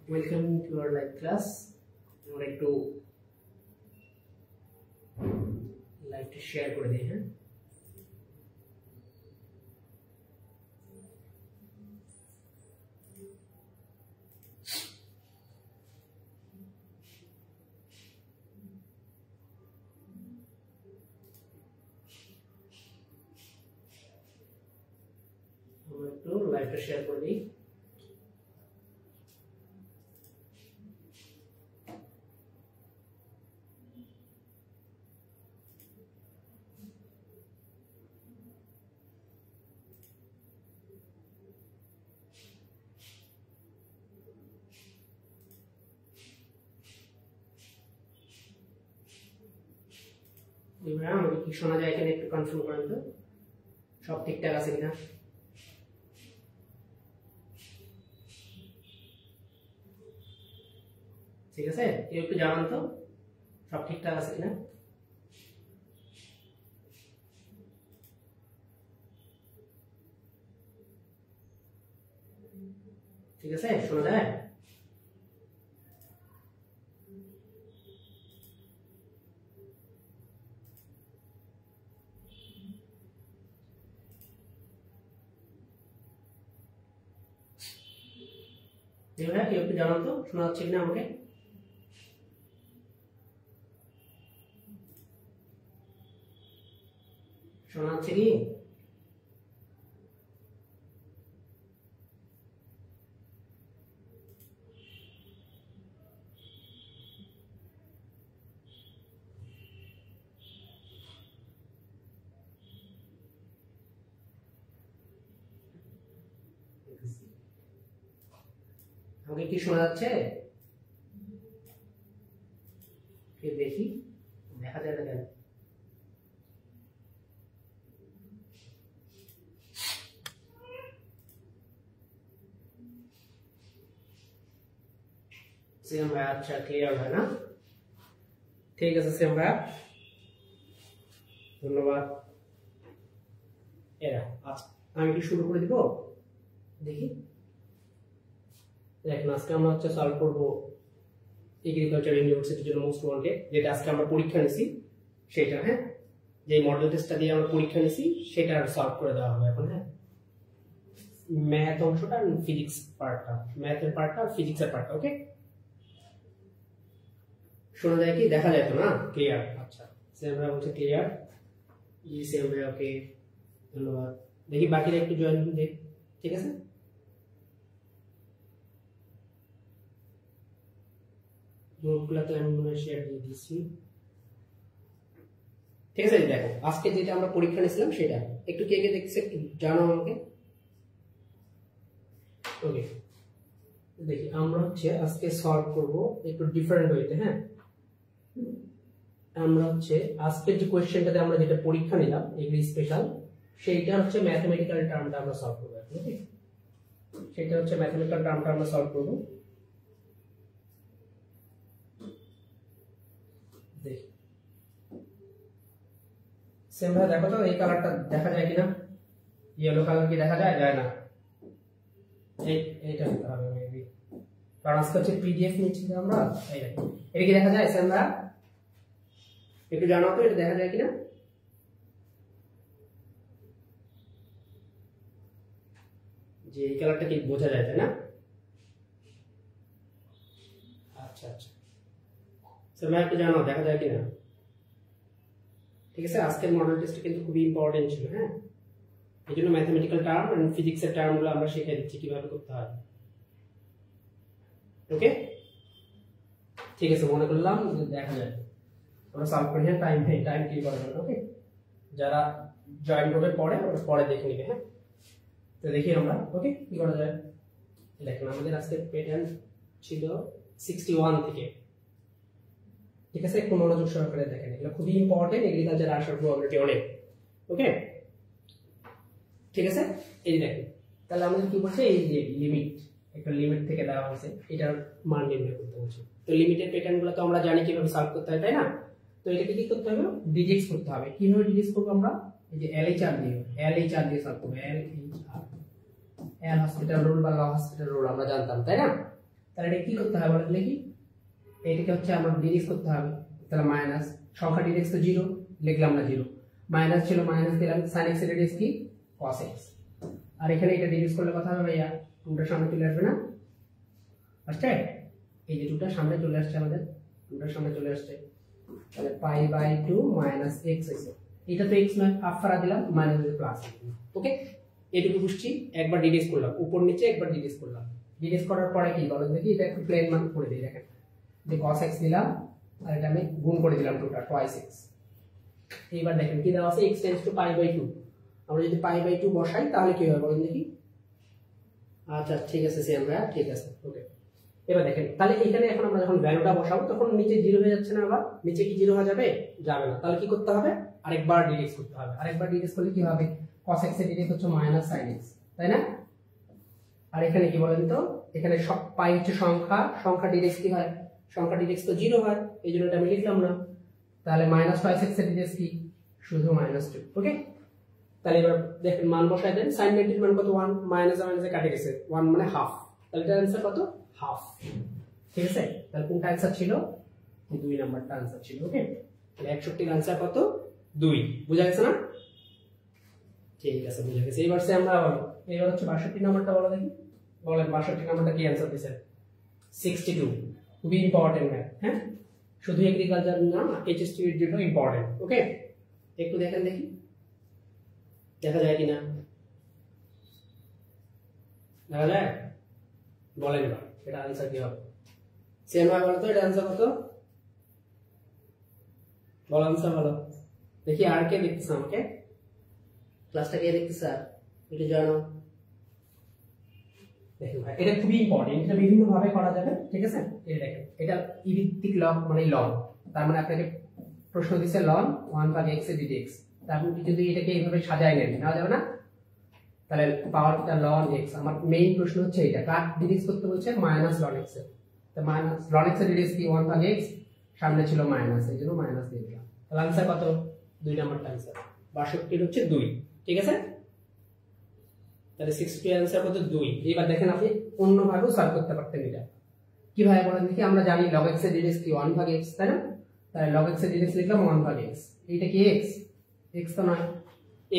Welcome to our live class. আমরা একটু লাইভটা শেয়ার করে দিই। হ্যাঁ, আমরা একটু লাইভটা শেয়ার করে দিই। আমাকে কি শোনা যায় এখানে একটু কনফার্ম করেন তো, সব ঠিকঠাক আছে কিনা। ঠিক আছে, কেউ একটু জানান তো সব ঠিকঠাক আছে কিনা। ঠিক আছে, শোনা যায়। কেউ একটু জানান তো শোনা যাচ্ছে কিনা আমাকে। শোনা যাচ্ছে কি? আমাকে কি শোনা যাচ্ছে? দেখি, দেখা যায় না কেন। সেম ভাই, আচ্ছা ক্লিয়ার হয় না? ঠিক আছে সেম ভাই, ধন্যবাদ। এরা আচ্ছা, আমি কি শুরু করে দিব? দেখি, দেখেন আজকে আমরা সলভ করব এগ্রিকালচার ইউনিভার্সিটির জন্য মোস্ট ওয়ান্টেড, যেটা আজকে আমরা পরীক্ষা নিছি সেটা। হ্যাঁ, যে মডেল টেস্টটা দিয়ে আমরা পরীক্ষা নিছি সেটা সলভ করে দেওয়া হবে এখন। হ্যাঁ, ম্যাথ অংশটা আর ফিজিক্স পার্টটা, ম্যাথের পার্টটা আর ফিজিক্সের পার্টটা। ওকে, শোনা যায় কি? দেখা যায় তো না? ক্লিয়ার? আচ্ছা, সেম ভাই বলছে ক্লিয়ার। জি সেম ভাই, ওকে ধন্যবাদ। দেখি বাকিরা একটু জয়েন দেখ। ঠিক আছে, নোটগুলো তো আমি মনে হয় শেয়ার দিয়ে দিয়েছি। ঠিক আছে, দেখো আজকে যেটা আমরা পরীক্ষা নিয়েছিলাম সেটা একটু কে কে দেখছে একটু জানাও আমাকে। ওকে, দেখি আমরা আজকে সলভ করব একটু ডিফারেন্ট ওয়েতে। হ্যাঁ, আমরা আজকে যে কোশ্চেনটাতে আমরা যেটা পরীক্ষা নিলাম এগ্রি স্পেশাল, সেইটা ম্যাথমেটিক্যাল টার্মটা আমরা সলভ করব এখন। ওকে, সেটা ম্যাথমেটিক্যাল টার্মটা আমরা সলভ করব। দেখি সেম ভাই দেখো তো এই কালারটা দেখা যায় কিনা, ইয়েলো কালার কি দেখা যায়? যায় না, এইটা দিতে হবে মেবি, কারণ আজকে পিডিএফ নিচ্ছি আমরা। এটা কি দেখা যায় সেম ভাই? একটু জানাও তো এটা দেখা যায় কিনা। যে এই কালারটা কি বোঝা যায় তাই না? আচ্ছা আচ্ছা, সেম ভাই একটু জানাও দেখা যায় কিনা। ঠিক আছে, আজকের মডেল টেস্ট কিন্তু খুবই ইম্পর্টেন্ট ছিল। হ্যাঁ, এই জন্য ম্যাথমেটিক্যাল টার্ম এন্ড ফিজিক্সের টার্মগুলো আমরা শিখিয়ে দিচ্ছি কিভাবে করতে হয়। ওকে, ঠিক আছে, মনে করলাম দেখা যায় আমরা সলভ করি। হ্যাঁ, টাইম কি করা যাবে। ওকে, যারা জয়েন করবে পরে পরে দেখে নিবে। হ্যাঁ, তো দেখি আমরা ওকে কি করা যায়। দেখেন আমাদের আজকে প্যাটার্ন ছিল 61 থেকে। ঠিক আছে, একটু মনোযোগ সহকারে দেখেন, এগুলো খুবই ইম্পর্টেন্ট, এগ্রিকালচার আসার প্রবাবিলিটি অনেক। ওকে, ঠিক আছে, এই দেখেন তাহলে আমাদের কি বলছে, এই যে লিমিট, একটা লিমিট থেকে দেওয়া হয়েছে, এটার মান নির্ণয় করতে বলছে। তো লিমিটের প্যাটার্নগুলো তো আমরা জানি কিভাবে সলভ করতে হয় তাই না? তো এটাকে কি করতে হবে? ডিজিটস করতে হবে। কিভাবে ডিজিটস করব আমরা? এই যে LHR দিয়ে সলভ করব। এল হসপিটাল রুল বা ল হসপিটাল রুল আমরা জানতাম তাই না? তাহলে এটা কি করতে হবে বলেন দেখি, এইটাকে হচ্ছে আমার ডিরেক্ট করতে হবে, তাহলে মাইনাস সংখ্যা ডিরেক্ট তো 0 লিখলাম না 0, মাইনাস ছিল মাইনাস দিলাম, sin x এর ডিরেক্ট কি cos x, আর এখানে এটা ডিরেক্ট করলে কথা হবে ভাইয়া 2টার সামনে চলে আসবে না, আসছে এই যে 2টার সামনে চলে আসছে, আমাদের 2টার সামনে চলে আসছে, তাহলে পাই বাই 2 মাইনাস x হইছে, এটা তো x নয় হাফ করা দিলাম মাইনাস প্লাস। ওকে, এটুকু বুঝছি, একবার ডিরেক্ট করলাম উপর নিচে, একবার ডিরেক্ট করলাম, ডিরেক্ট করার পরে কি বলেন দেখি, এটা একটু প্লেন মান করে দিই, দেখেন যে cos x দিলাম আর এটা আমি গুণ করে দিলাম 2টা twice x। এইবার দেখেন কি দেওয়া আছে, x tends to pi by 2, আমরা যদি পাই বাই 2 বসাই তাহলে কি হবে বলেন দেখি, আচ্ছা ঠিক আছে সেম ভাইয়া, ঠিক আছে ওকে। এবার দেখেন তাহলে এখানে এখন আমরা যখন ভ্যালুটা বসাবো তখন নিচে 0 হয়ে যাচ্ছে না, আবার নিচে কি 0 হয়ে যাবে, যাবে না, তাহলে কি করতে হবে, আরেকবার ডিরেক্ট করতে হবে, আরেকবার ডিরেক্ট করলে কি হবে, cos x এর ডিরেক্ট হচ্ছে মাইনাস sin x, তাই না? আর এখানে কি বলেন তো, এখানে সব পাই হচ্ছে সংখ্যা, সংখ্যা ডিরেক্ট কি হয়, সংখ্যা ডিরেক্ট তো 0 হয়, এইজন্য এটা আমি লিখলাম না, তাহলে মাইনাস twice x এর ডিরেক্ট কি শুধু -2। ওকে, তাহলে এবার দেখেন মান বসায় দেন, sin 90 এর মান কত 1, মাইনাস মাইনাসে কাটে গেছে 1 মানে হাফ, তাহলে এটার आंसर কত হাফ, ঠিক আছে? তাহলে কোনটা आंसर ছিল, 2 নাম্বারটা आंसर ছিল। ওকে, তাহলে 61 এর आंसर কত 2, বুঝা গেছে না? ঠিক আছে বুঝা গেছে। এবার সে আমরা বলো, এবার হচ্ছে 62 নাম্বারটা বলো দেখি, বলেন 62 নাম্বারটা কি आंसर দিয়েছে, 62, খুবই ইম্পর্টেন্ট ম্যাথ, হ্যাঁ শুধু এগ্রিকালচার না এইচএসসি এর জন্য ইম্পর্টেন্ট। ওকে, একটু দেখেন দেখি দেখা যায় কিনা, দেখা যায়, বলেন এবার এটা आंसर কি হবে, সেম হয় বলো তো, এটা आंसर কত বলো, आंसर বলো দেখি, আর কে দেখতেছ আমাকে, ক্লাসটা কে দেখতেছ, একটু জানো দেখেন ভাই, এটা খুবই ইম্পর্টেন্ট, এটা বিভিন্ন ভাবে করা যাবে, ঠিক আছে? এই দেখেন এটা ই ভিত্তিক লগ মানে লগ, তার মানে আপনাকে প্রশ্ন দিছে ln 1 x এর dx, তারপর যদি এটাকে এইভাবে সাজায় নেন, নেওয়া যাবে না, তাহলে পাওয়ারটা ln x, আমার মেইন প্রশ্ন হচ্ছে এটা, কাট dx করতে বলছে মাইনাস ln x এর, তো মাইনাস ln x এর dx কি 1 x, সামনে ছিল মাইনাস, এইজন্য মাইনাস দিয়ে দিলাম, তাহলে आंसर কত 2 নাম্বারটা आंसर 62 হচ্ছে 2, ঠিক আছে? তাহলে 60 এর आंसर কত 2। এবার দেখেন আপনি অন্য ভাবেও সলভ করতে পারতেন, এটা কিভাবে বলেন দেখি, আমরা জানি log x এর dx কি 1 x, তাই না? তাহলে log x এর dx লিখলাম 1 x, এইটা কি x, x তো নয়,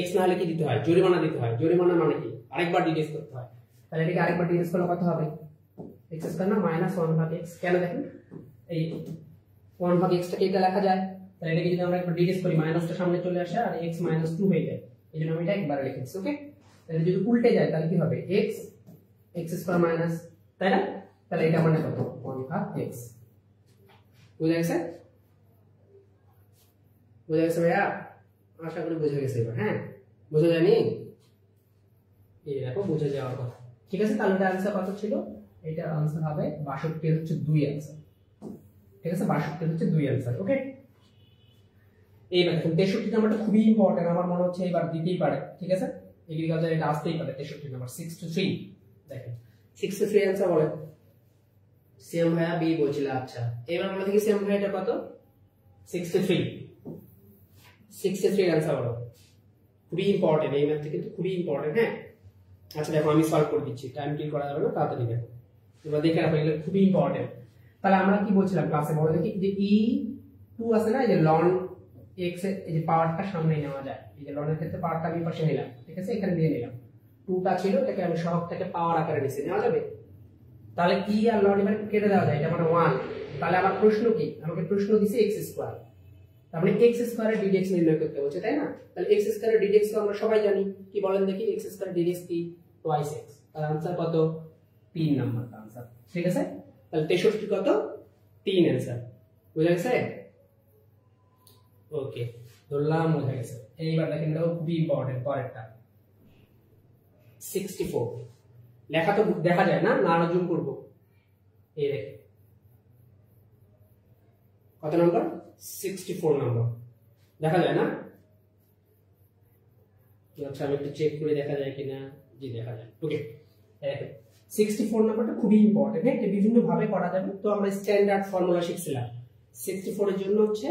x না হলে কি দিতে হয়, জরিমানা দিতে হয়, জরিমানা মানে কি আরেকবার dx করতে হয়, তাহলে এটাকে আরেকবার dx করলে কত হবে, x স্কয়ার না মাইনাস 1 x, কেন দেখেন এই 1 x টাকে এটা লেখা যায়, তাহলে এটাকে যদি আমরা একবার dx করি মাইনাসটা সামনে চলে আসে আর x -2 হয়ে যায়, এইজন্য আমি এটা একবার লিখেছি। ওকে, তাহলে যদি উল্টে যায় তাহলে কি হবে, x স্কয়ার মাইনাস, তাই না? তাহলে এটা মানে কত 1 x, বুঝা গেছে? বুঝা গেছে ভাইয়া, আশা করি বুঝা গেছে এবার, হ্যাঁ বুঝা যায়নি, এই দেখো বুঝা যাওয়ার কথা, ঠিক আছে? তাহলে এটা आंसर কত ছিল, এটার आंसर হবে 62 এর হচ্ছে 2 आंसर, ঠিক আছে? 62 এর হচ্ছে 2 आंसर। ওকে, এইবার দেখুন 63 নাম্বারটা খুবই ইম্পর্টেন্ট, আমার মনে হচ্ছে এবার দিতেই পারে, ঠিক আছে? এগ্রিকালচার এটা আসতেই পারে, 63 নাম্বার 63, দেখেন 63 आंसर বলেন, সেম ভাইয়া বি বলছিল, আচ্ছা এবার আমরা দেখি সেম ভাইয়া এটা কত 63 এর आंसर বলো, খুবই ইম্পর্টেন্ট এই ম্যাথটা, কিন্তু খুবই ইম্পর্টেন্ট, হ্যাঁ আচ্ছা দেখো আমি সলভ করে দিচ্ছি, টাইম কিল করা যাবে না, তাড়াতাড়ি দেখো, তোমরা দেখে রাখো, এগুলো খুবই ইম্পর্টেন্ট। তাহলে আমরা কি বলছিলাম ক্লাসে, বলে দেখি যে e2 আছে না, এই যে ln x এর এই যে পাওয়ারটা সামনে নেওয়া যায়, এই যে ln এর ক্ষেত্রে পাওয়ারটা আমি পাশে নিলাম, ঠিক আছে? এখানে দিয়ে নিলাম, 2টা ছিল এটাকে আমি সহগটাকে পাওয়ার আকারে নিচে নেওয়া যাবে, তাহলে e আর ln এবার কেটে দেওয়া যায়, এটা মানে 1, তাহলে আমার প্রশ্ন কি, আমাকে প্রশ্ন দিছে x স্কয়ার, তার মানে x স্কয়ারের dx নির্ণয় করতে বলছে, তাই না? তাহলে x স্কয়ারের dx তো আমরা সবাই জানি, কি বলেন দেখি, x স্কয়ারের dx কি twice x, তার आंसर কত 3 নাম্বারটা आंसर, ঠিক আছে? তাহলে 63 কত 3 आंसर, বুঝা গেছে? ওকে, ধরলাম বুঝা গেছে। এইবার দেখেন এটাও খুবই ইম্পর্টেন্ট, পরেরটা 64, লেখা তো দেখা যায় না, না আরো জুম করব, এই দেখেন কত নাম্বার 64 নাম্বার, দেখা যায় না? আচ্ছা আমি একটু চেক করে দেখা যায় কিনা, জি দেখা যায়। ওকে, দেখেন 64 নাম্বারটা খুবই ইম্পর্টেন্ট, হ্যাঁ এটা বিভিন্ন ভাবে করা যাবে। তো আমরা স্ট্যান্ডার্ড ফর্মুলা শিখছিলাম 64 এর জন্য, হচ্ছে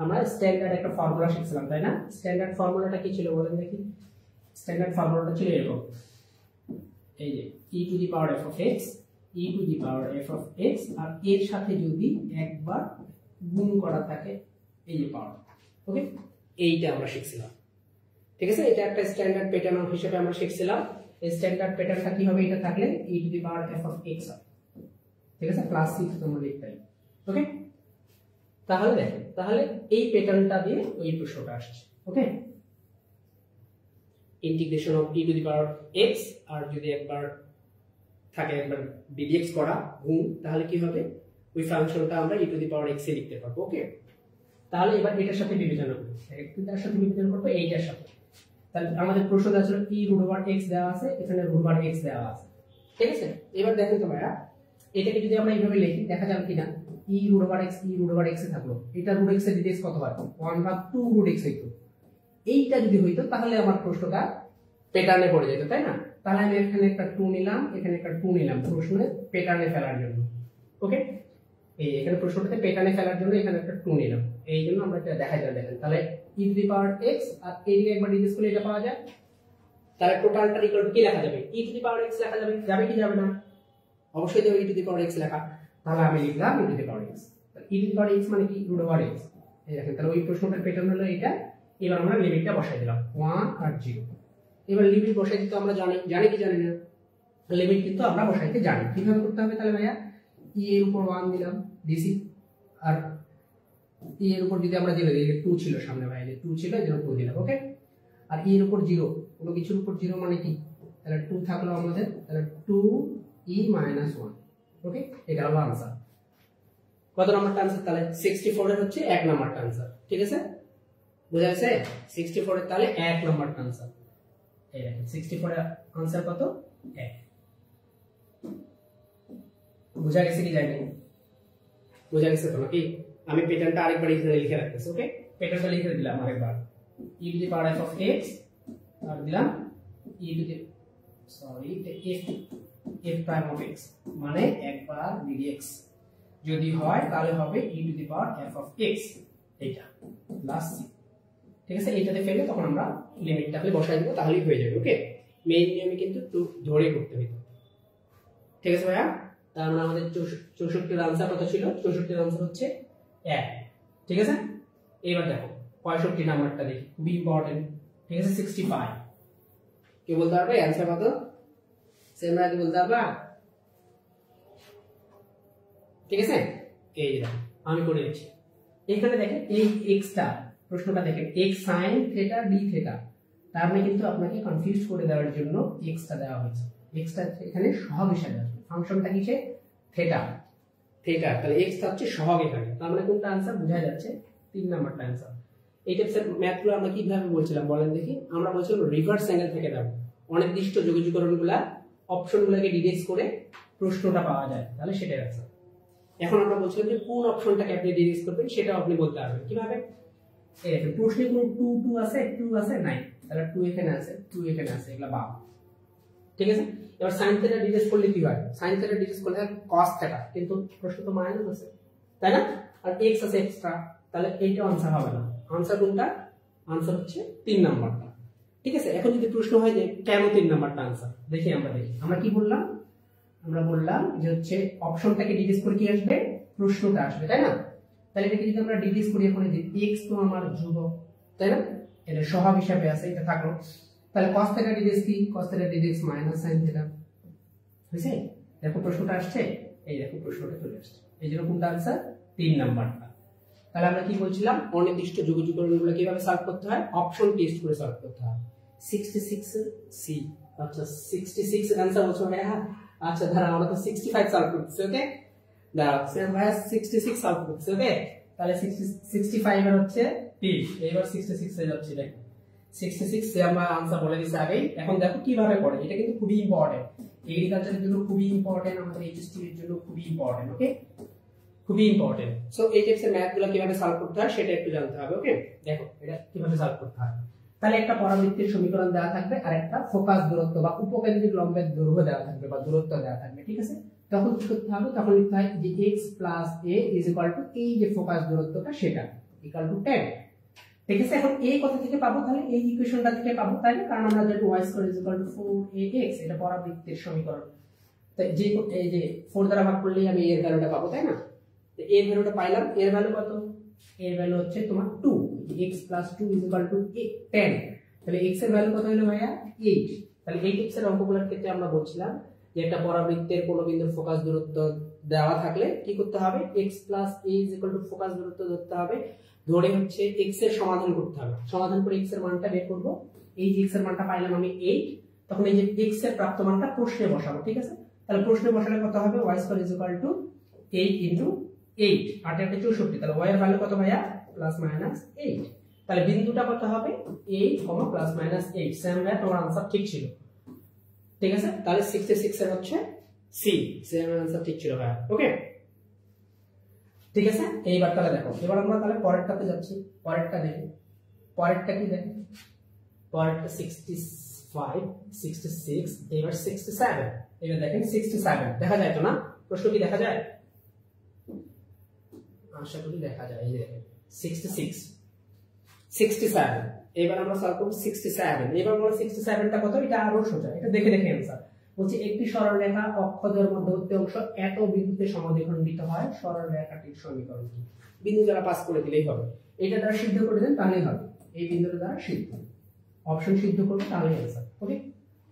আমরা স্ট্যান্ডার্ড একটা ফর্মুলা শিখছিলাম, তাই না? স্ট্যান্ডার্ড ফর্মুলাটা কি ছিল বলেন দেখি, স্ট্যান্ডার্ড ফর্মুলাটা ছিল এরকম, এই যে e to the power f of x e to the power f of x, আর এর সাথে যদি একবার গুণ করা থাকে এই যে পাওয়ার। ওকে, এইটা আমরা শিখছিলাম। ঠিক আছে, এটা একটা স্ট্যান্ডার্ড প্যাটার্ন হিসেবে আমরা শিখছিলাম। এই স্ট্যান্ডার্ড প্যাটার্নটা কি হবে, এটা থাকলে e to the power f of x হবে। ঠিক আছে, প্লাস 6 তোমরা লিখতে পারো। ওকে, তাহলে দেখো, তাহলে এই প্যাটার্নটা দিয়ে ওই প্রশ্নটা আসছে। Okay, integration of e to the power x, আর যদি একবার থাকে একবার ddx করা গুণ, তাহলে কি হবে, ওই ফাংশনটা আমরা e to the power x এ লিখতে পারবো। ওকে, তাহলে এবার এটার সাথে বিবেচনা করব, এটার সাথে বিবেচনা করব এইটার সাথে। তাহলে আমাদের প্রশ্ন দেওয়া ছিল e রুট ওভার x দেওয়া আছে, এখানে রুট ওভার x দেওয়া আছে। ঠিক আছে, এবার দেখেন তোমরা এটাকে যদি আমরা এইভাবে লিখি দেখা যাবে কিনা, e রুট ওভার x এ থাকলো, এটা রুট x এর ddx কত হয়, 1/2 রুট x হইতো। এইটা যদি হইতো তাহলে আমার প্রশ্নটা প্যাটার্নে পড়ে যেত, তাই না? তাহলে আমি এখানে একটা 2 নিলাম, এখানে একটা 2 নিলাম প্রশ্নে প্যাটার্নে ফেলার জন্য। ওকে, এই এখানে প্রশ্নটাতে প্যাটার্নে ফেলার জন্য এখানে একটা 2 নিলাম, এই জন্য আমরা এটা দেখা যায়। দেখেন তাহলে e to the power x আর এইদিকে একবার ডিসকাস করলে এটা পাওয়া যায়। তাহলে টোটালটা ইকুয়াল টু কি লেখা যাবে, e to the power x লেখা যাবে। যাবে কি যাবে না? অবশ্যই যাবে e to the power x লেখা। তাহলে আমি লিখলাম e to the power x। e to the power x মানে কি, রুট ওভার x। এই দেখেন, তাহলে ওই প্রশ্নটার প্যাটার্ন হলো এটা। এবার আমরা লিমিটটা বসাই দিলাম 1 আর 0। এবার লিমিট বসাই দিতে আমরা জানি কি জানি না, লিমিট কিন্তু আমরা বসাইতে জানি। কিভাবে করতে হবে তাহলে ভাইয়া, e এর উপর 1 দিলাম দিছি, আর e এর উপর যদি আমরা 0 দিই, 2 ছিল সামনে ভাই, যে 2 ছিল এর জন্য 2 দিলাম। ওকে, আর e এর উপর 0, কোনো কিছুর উপর 0 মানে কি, তাহলে 2 থাকলো আমাদের, তাহলে 2e - 1। ওকে, এটা হলো आंसर। কত নাম্বারটা आंसर, তাহলে 64 এর হচ্ছে 1 নাম্বারটা आंसर। ঠিক আছে, বুঝা গেছে? 64 এর তাহলে 1 নাম্বারটা आंसर। এই দেখেন 64 এর आंसर কত, 1। বুঝা গেছে কি যায়নি? বুঝা গেছে তো নাকি? আমি প্যাটার্নটা আরেকবার এখানে লিখে রাখতেছি। ওকে, প্যাটার্নটা লিখে দিলাম আরেকবার, e to the power f of x আর দিলাম e to the f prime of x, মানে একবার ddx যদি হয় তাহলে হবে e to the power f of x, এইটা প্লাস c। ঠিক আছে, এইটাতে ফেলে তখন আমরা লিমিটটা খালি বসাই দেব, তাহলেই হয়ে যাবে। ওকে, মেইন নিয়মে কিন্তু একটু ধরে করতে হইতো। ঠিক আছে ভাইয়া, তার মানে আমাদের 64 এর आंसर কত ছিল, 64 এর आंसर হচ্ছে 1। ঠিক আছে, এবার দেখো 65 নাম্বারটা দেখি, খুবই ইম্পর্টেন্ট। ঠিক আছে, 65 কি বলতে পারবে आंसर কত, সেমরা কি বলতে পারবা? ঠিক আছে, এই যে আমি করে দিচ্ছি। এখানে দেখেন এই x টা, প্রশ্নটা দেখেন x sin theta d theta, তার মানে কিন্তু আপনাকে কনফিউজ করে দেওয়ার জন্য x টা দেওয়া হয়েছে। x টা এখানে সহগ হিসেবে আছে, ফাংশনটা কিসে, থিটা। থিটা, তাহলে x টা হচ্ছে সহগ এখানে, তার মানে কোনটা आंसर বোঝা যাচ্ছে, 3 নাম্বারটা आंसर। এই টাইপের ম্যাথগুলো আমরা কিভাবে বলছিলাম বলেন দেখি, আমরা বলছিলাম রিভার্স অ্যাঙ্গেল থেকে দাও, অনির্দিষ্ট যোগজীকরণগুলা অপশনগুলোকে ডিডাক্ট করে প্রশ্নটা পাওয়া যায়, তাহলে সেটাই आंसर। এখন আমরা বলছিলাম যে কোন অপশনটাকে আপনি ডিডাক্ট করবেন সেটা আপনি বলতে পারবেন কিভাবে। এই দেখেন প্রশ্নে কোনো 2 আছে, 2 আছে নাই, তাহলে 2 এখানে আছে, 2 এখানে আছে, এগুলা বাম। ঠিক আছে, এবার sin থিটা ডিডাক্ট করলে কি হয়, sin থিটা ডিডাক্ট করলে cos থিটা, কিন্তু প্রশ্ন তো মাইনাস আছে, তাই না? আর x আছে এক্সট্রা, তাহলে এইটা आंसर হবে না। आंसर কোনটা, आंसर হচ্ছে 3 নাম্বারটা। ঠিক আছে, এখন যদি প্রশ্ন হয় যে কেন 3 নাম্বারটা आंसर, দেখি আমরা কি বললাম, আমরা বললাম যে হচ্ছে অপশনটাকে ডিডাক্ট করে কি আসবে, প্রশ্নটা আসবে, তাই না? তাহলে এটাকে যদি আমরা ডিডাক্ট করি, এখন যে x তো আমার ধ্রুবক, তাই না, এটা সহগ হিসাবে আছে, এটা থাকলো। তাহলে cos থিটা ডিডাক্ট কি, cos theta deduct minus sin theta. বুঝছে, দেখো প্রশ্নটা আসছে, এই দেখো প্রশ্নটা চলে আসছে, এই জন্য কোনটা आंसर, 3 নাম্বারটা। তাহলে আমরা কি বলছিলাম, অনির্দিষ্ট যোগজীকরণগুলো কিভাবে সলভ করতে হয়, অপশন টেস্ট করে সলভ করতে হয়। 66 সি, আচ্ছা 66 এর आंसर বলছো হ্যাঁ, আচ্ছা দাঁড়া আমরা তো 65 সলভ করতেছি। ওকে, দাঁড়া স্যার ভাই 66 সলভ করতেছি। ওকে, তাহলে 65 এর হচ্ছে 3, এইবার 66 এ যাচ্ছে। দেখো 66 সে আমরা आंसर বলে দিছি আগেই। এখন দেখো কিভাবে পড়ে, এটা কিন্তু খুবই ইম্পর্টেন্ট, এগ্রিকালচারের জন্য খুবই ইম্পর্টেন্ট, আমাদের এইচএসটি এর জন্য খুবই ইম্পর্টেন্ট। ওকে, খুবই ইম্পর্টেন্ট। সো এই টাইপের ম্যাথগুলো কিভাবে সলভ করতে হয় সেটা একটু জানতে হবে। ওকে, দেখো এটা কিভাবে সলভ করতে হয়। তাহলে একটা পরাবৃত্তির সমীকরণ দেওয়া থাকবে, আর একটা ফোকাস দূরত্ব বা উপকেন্দ্রিক লম্বের দৈর্ঘ্য দেওয়া থাকবে বা দূরত্ব দেওয়া থাকবে। ঠিক আছে, তখন কি করতে হবে, তখন লিখতে হয় যে x plus a is equal to এই যে ফোকাস দূরত্বটা সেটা ইকুয়াল টু 10। ঠিক আছে, এখন এই কথা থেকে পাবো, তাহলে এই ইকুয়েশনটা থেকে পাবো, তাই না, কারণ আমরা যেটা y square is equal to 4ax, এটা পরাবৃত্তির সমীকরণ। তাই যে এই যে 4 দ্বারা ভাগ করলেই আমি এর ভ্যালুটা পাবো, তাই না? তো এর ভ্যালুটা পাইলাম, এর ভ্যালু কত? এর ভ্যালু হচ্ছে তোমার 2, x + 2 = 10। তাহলে x এর ভ্যালু কত হলো ভাইয়া? 8। তাহলে 8x এর অঙ্কগুলোর ক্ষেত্রে আমরা বলছিলাম যে একটা পরাবৃত্তের কোন বিন্দুর ফোকাস দূরত্ব দেওয়া থাকলে কি করতে হবে? x + a = ফোকাস দূরত্ব ধরতে হবে, ধরে হচ্ছে x এর সমাধান করতে হবে। সমাধান করে x এর মানটা বের করব। এই যে x এর মানটা পাইলাম আমি 8, তখন এই যে x এর প্রাপ্ত মানটা প্রশ্নে বসাবো, ঠিক আছে? তাহলে প্রশ্নে বসালে কত হবে? y² = 8 × 8, 8 × 8 = 64। তাহলে y এর ভ্যালু কত ভাইয়া? +−8। তাহলে বিন্দুটা কত হবে? 8, +−8। সেম ভাইয়া, তোমার आंसर ঠিক ছিল, ঠিক আছে? তাহলে 66 এর হচ্ছে সি, সেম आंसर ঠিক ছিল ভাইয়া। ওকে, ঠিক আছে। এইবার তাহলে দেখো, এবার আমরা তাহলে পরেরটাতে যাচ্ছি। পরেরটা দেখি, পরেরটা কি দেখো? পরেরটা 65, 66, এবার 67। এবার দেখেন 67 দেখা যায় তো না? প্রশ্ন কি দেখা যায়? আশা করি দেখা যায়। এই দেখেন 66, 67। এবার আমরা সলভ করব 67। এবার আমরা 67টা কত? এটা আরো সোজা, এটা দেখে দেখে आंसर বলছি। একটি সরলরেখা অক্ষদ্বয়ের মধ্যবর্তী অংশ এত বিন্দুতে সমদ্বিখণ্ডিত হয়, সরলরেখাটির সমীকরণ কি? বিন্দু দ্বারা পাস করে দিলেই হবে। এটা দ্বারা সিদ্ধ করে দেন তাহলেই হবে। এই বিন্দুর দ্বারা সিদ্ধ, অপশন সিদ্ধ করব তাহলেই आंसर। ওকে,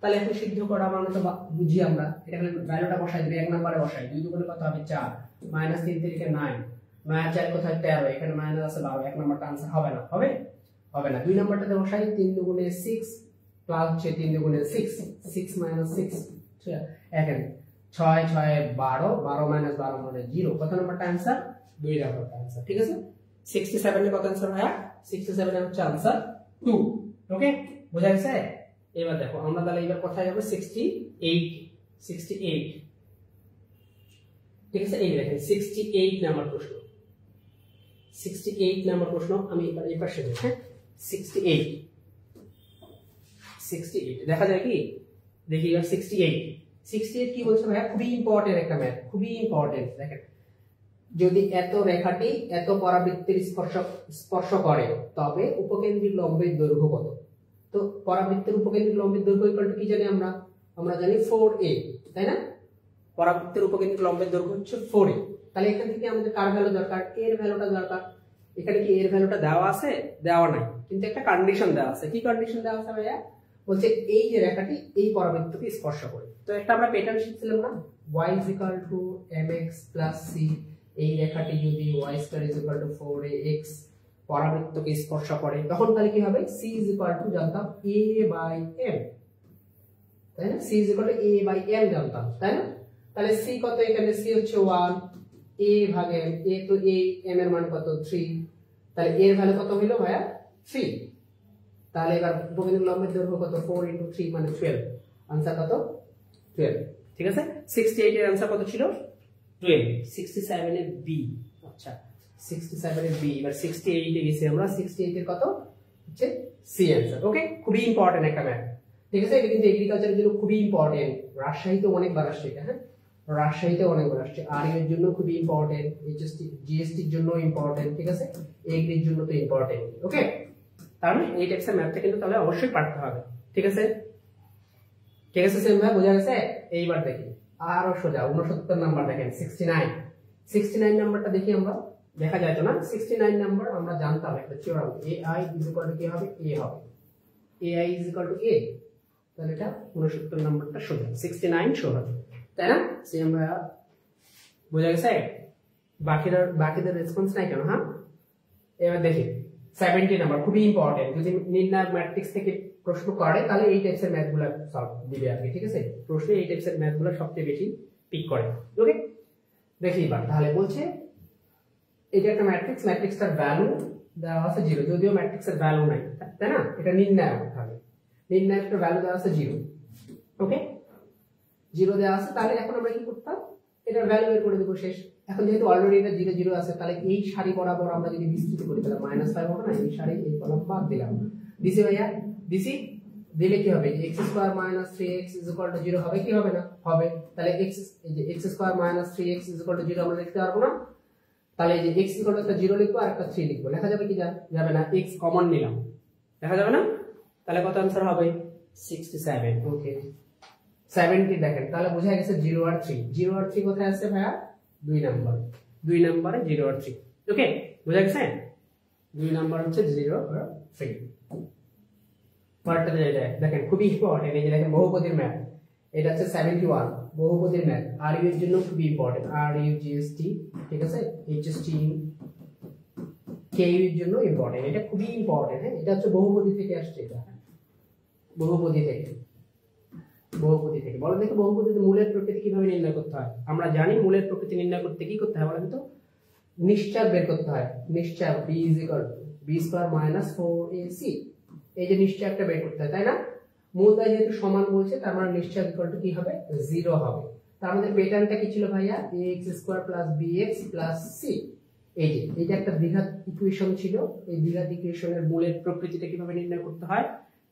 তাহলে এখন সিদ্ধ করা মানে তো বুঝি আমরা। এখানে ভ্যালুটা বসাই দিবে, 1 নম্বরে বসাই। 2 দুগুণে কত হবে? 4, -3 3 9, 9 4 কোথায়? 13, এখানে মাইনাস আছে 12। 1 নম্বরটা आंसर হবে না, হবে হবে না। 2 নম্বরটাতে বসাই, 3 দুগুণে 6 প্লাস হচ্ছে 3 দুগুণে 6, 6 - 6 এখানে 6 6 12, 12 - 12 মানে 0। কত নম্বরটা आंसर? 2 নম্বরটা आंसर, ঠিক আছে? 67 এর কত आंसर ভাইয়া? 67 এর হচ্ছে आंसर 2। ওকে, বোঝা গেছে? এবার দেখো আমরা তাহলে এবার কোথায় যাব? 68, 68, ঠিক আছে? এই দেখেন 68 নাম্বার প্রশ্ন, 68 নাম্বার প্রশ্ন। আমি এবার এই পাশে দেখি, হ্যাঁ 68, 68 দেখা যায় কি? দেখি এবার 68, 68 কি বলছে ভাইয়া? খুবই ইম্পর্টেন্ট একটা ম্যাথ, খুবই ইম্পর্টেন্ট। দেখেন, যদি এত রেখাটি এত পরাবৃত্তের স্পর্শ করে তবে উপকেন্দ্রিক লম্বের দৈর্ঘ্য কত? তো পরাবৃত্তের উপকেন্দ্রিক লম্বের দৈর্ঘ্য ইকুয়াল টু কি জানি আমরা? আমরা জানি 4a, তাই না? পরাবৃত্তের উপকেন্দ্রিক লম্বের দৈর্ঘ্য হচ্ছে 4a। তাহলে এখান থেকে আমাদের কার ভ্যালু দরকার? এর ভ্যালুটা দরকার। এখানে কি এর ভ্যালুটা দেওয়া আছে? দেওয়া নাই, কিন্তু একটা কন্ডিশন দেওয়া আছে। কি কন্ডিশন দেওয়া আছে ভাইয়া? বলছে এই যে রেখাটি এই পরাবৃত্তকে স্পর্শ করে। তো একটা আমরা প্যাটার্ন শিখছিলাম না, y = mx + c। এই রেখাটি যদি y² = 4ax পরাবৃত্তকে স্পর্শ করে, তখন তাহলে কি হবে? c = জানতাম a/m, তাই না? c = a/m জানতাম, তাই না? তাহলে c কত? এখানে c হচ্ছে 1, a ভাগে a, তো এই m এর মান কত? 3। তাহলে এর ভ্যালু কত হলো ভাইয়া? 3। তাহলে এবার উপকেন্দ্রিক লম্বের দৈর্ঘ্য কত? 4 × 3 মানে 12। आंसर কত? 12, ঠিক আছে? 68 এর आंसर কত ছিল? 12। 67 এর বি, আচ্ছা 67 এর বি। এবার 68 এ গেছি আমরা, 68 এর কত হচ্ছে সি आंसर। ওকে, খুবই ইম্পর্টেন্ট একটা ম্যাথ, ঠিক আছে? এটা কিন্তু এগ্রিকালচারের জন্য খুবই ইম্পর্টেন্ট। রাজশাহীতে অনেকবার আসছে এটা, হ্যাঁ রাজশাহীতে অনেকবার আসছে। আর এর জন্য খুবই ইম্পর্টেন্ট, এইচএসটি জিএসটির জন্য ইম্পর্টেন্ট, ঠিক আছে? এগ্রির জন্য তো ইম্পর্টেন্ট। ওকে, তার মানে এই টাইপসের ম্যাথটা কিন্তু তাহলে অবশ্যই পারতে হবে, ঠিক আছে? ঠিক আছে সেম ভাই, বোঝা গেছে? এইবার দেখি আরো সোজা 69 নাম্বার দেখেন, 69 নাম্বারটা দেখি আমরা। দেখা যায় তো না? 69 নাম্বার আমরা জানতাম একটা থিওরাম, ai = কি হবে? a হবে, ai = a। তাহলে এটা 69 নাম্বারটা সোজা, 69 সোজা, তাই না? সেম ভাই, বোঝা গেছে? বাকিদের রেসপন্স নাই কেন? হ্যাঁ, এবার দেখি 70 নাম্বার, খুবই ইম্পর্টেন্ট। যদি নির্ণায়ক ম্যাট্রিক্স থেকে প্রশ্ন করে তাহলে এই টাইপসের ম্যাথগুলো সলভ দিবে আর কি, ঠিক আছে? প্রশ্নে এই টাইপসের ম্যাথগুলো সবচেয়ে বেশি পিক করে। ওকে, দেখি এবার তাহলে বলছে এটা একটা ম্যাট্রিক্স, ম্যাট্রিক্সটার ভ্যালু দেওয়া আছে 0, যদিও ম্যাট্রিক্সের ভ্যালু নাই, তাই না? এটা নির্ণায়ক হবে, নির্ণায়কের ভ্যালু দেওয়া আছে 0। ওকে, 0 দেওয়া আছে। তাহলে এখন আমরা কি করতাম? এটার ভ্যালু বের করে দেব, শেষ। এখন যেহেতু অলরেডি এটা 0 0 আছে, তাহলে এই সারি বরাবর আমরা যদি বিস্তৃত করি তাহলে -5 হবে না? এই সারি এই কলাম বাদ দিলাম, দিছি ভাইয়া, দিছি। দিলে কি হবে? x² - 3x = 0 হবে কি হবে না? হবে। তাহলে x, এই যে x² - 3x = 0 আমরা লিখতে পারবো না? তাহলে এই যে x = একটা 0 লিখবো আর একটা 3 লিখবো। লেখা যাবে কি? যাবে না, x কমন নিলাম, লেখা যাবে না? তাহলে কত आंसर হবে? 67। ওকে, 70 দেখেন, তাহলে বোঝা গেছে 0 আর 3। 0 আর 3 কোথায় আছে ভাইয়া? 2 নম্বর, 2 নম্বরে 0 আর 3। ওকে, বোঝা গেছে? 2 নাম্বার হচ্ছে 0 আর 3। পরেরটাতে যায়, দেখেন খুবই ইম্পর্টেন্ট। এই যে দেখেন বহুপদীর ম্যাথ, এটা হচ্ছে 71 বহুপদীর ম্যাথ। আর ইউ এর জন্য খুবই ইম্পর্টেন্ট, আর ইউ জিএসটি, ঠিক আছে, এইচএসটি কে ইউ এর জন্য ইম্পর্টেন্ট, এটা খুবই ইম্পর্টেন্ট। হ্যাঁ, এটা হচ্ছে বহুপদী থেকে আসছে, এটা বহুপদী থেকে। বহুপদী থেকে বলেন দেখি, বহুপদীতে মূলের প্রকৃতি কিভাবে নির্ণয় করতে হয়? আমরা জানি মূলের প্রকৃতি নির্ণয় করতে কি করতে হয় বলেন তো? নিশ্চয় বের করতে হয়। নিশ্চয় b b square minus 4ac, এই যে নিশ্চয়টা বের করতে হয়, তাই না? মূলদ্বয় যেহেতু সমান বলছে, তার মানে নিশ্চয় ইকুয়াল টু কি হবে? 0 হবে। তার আমাদের প্যাটার্নটা কি ছিল ভাইয়া? ax square plus bx plus c। এই যে এটা একটা দ্বিঘাত ইকুয়েশন ছিল। এই দ্বিঘাত ইকুয়েশনের মূলের প্রকৃতিটা কিভাবে নির্ণয় করতে হয়?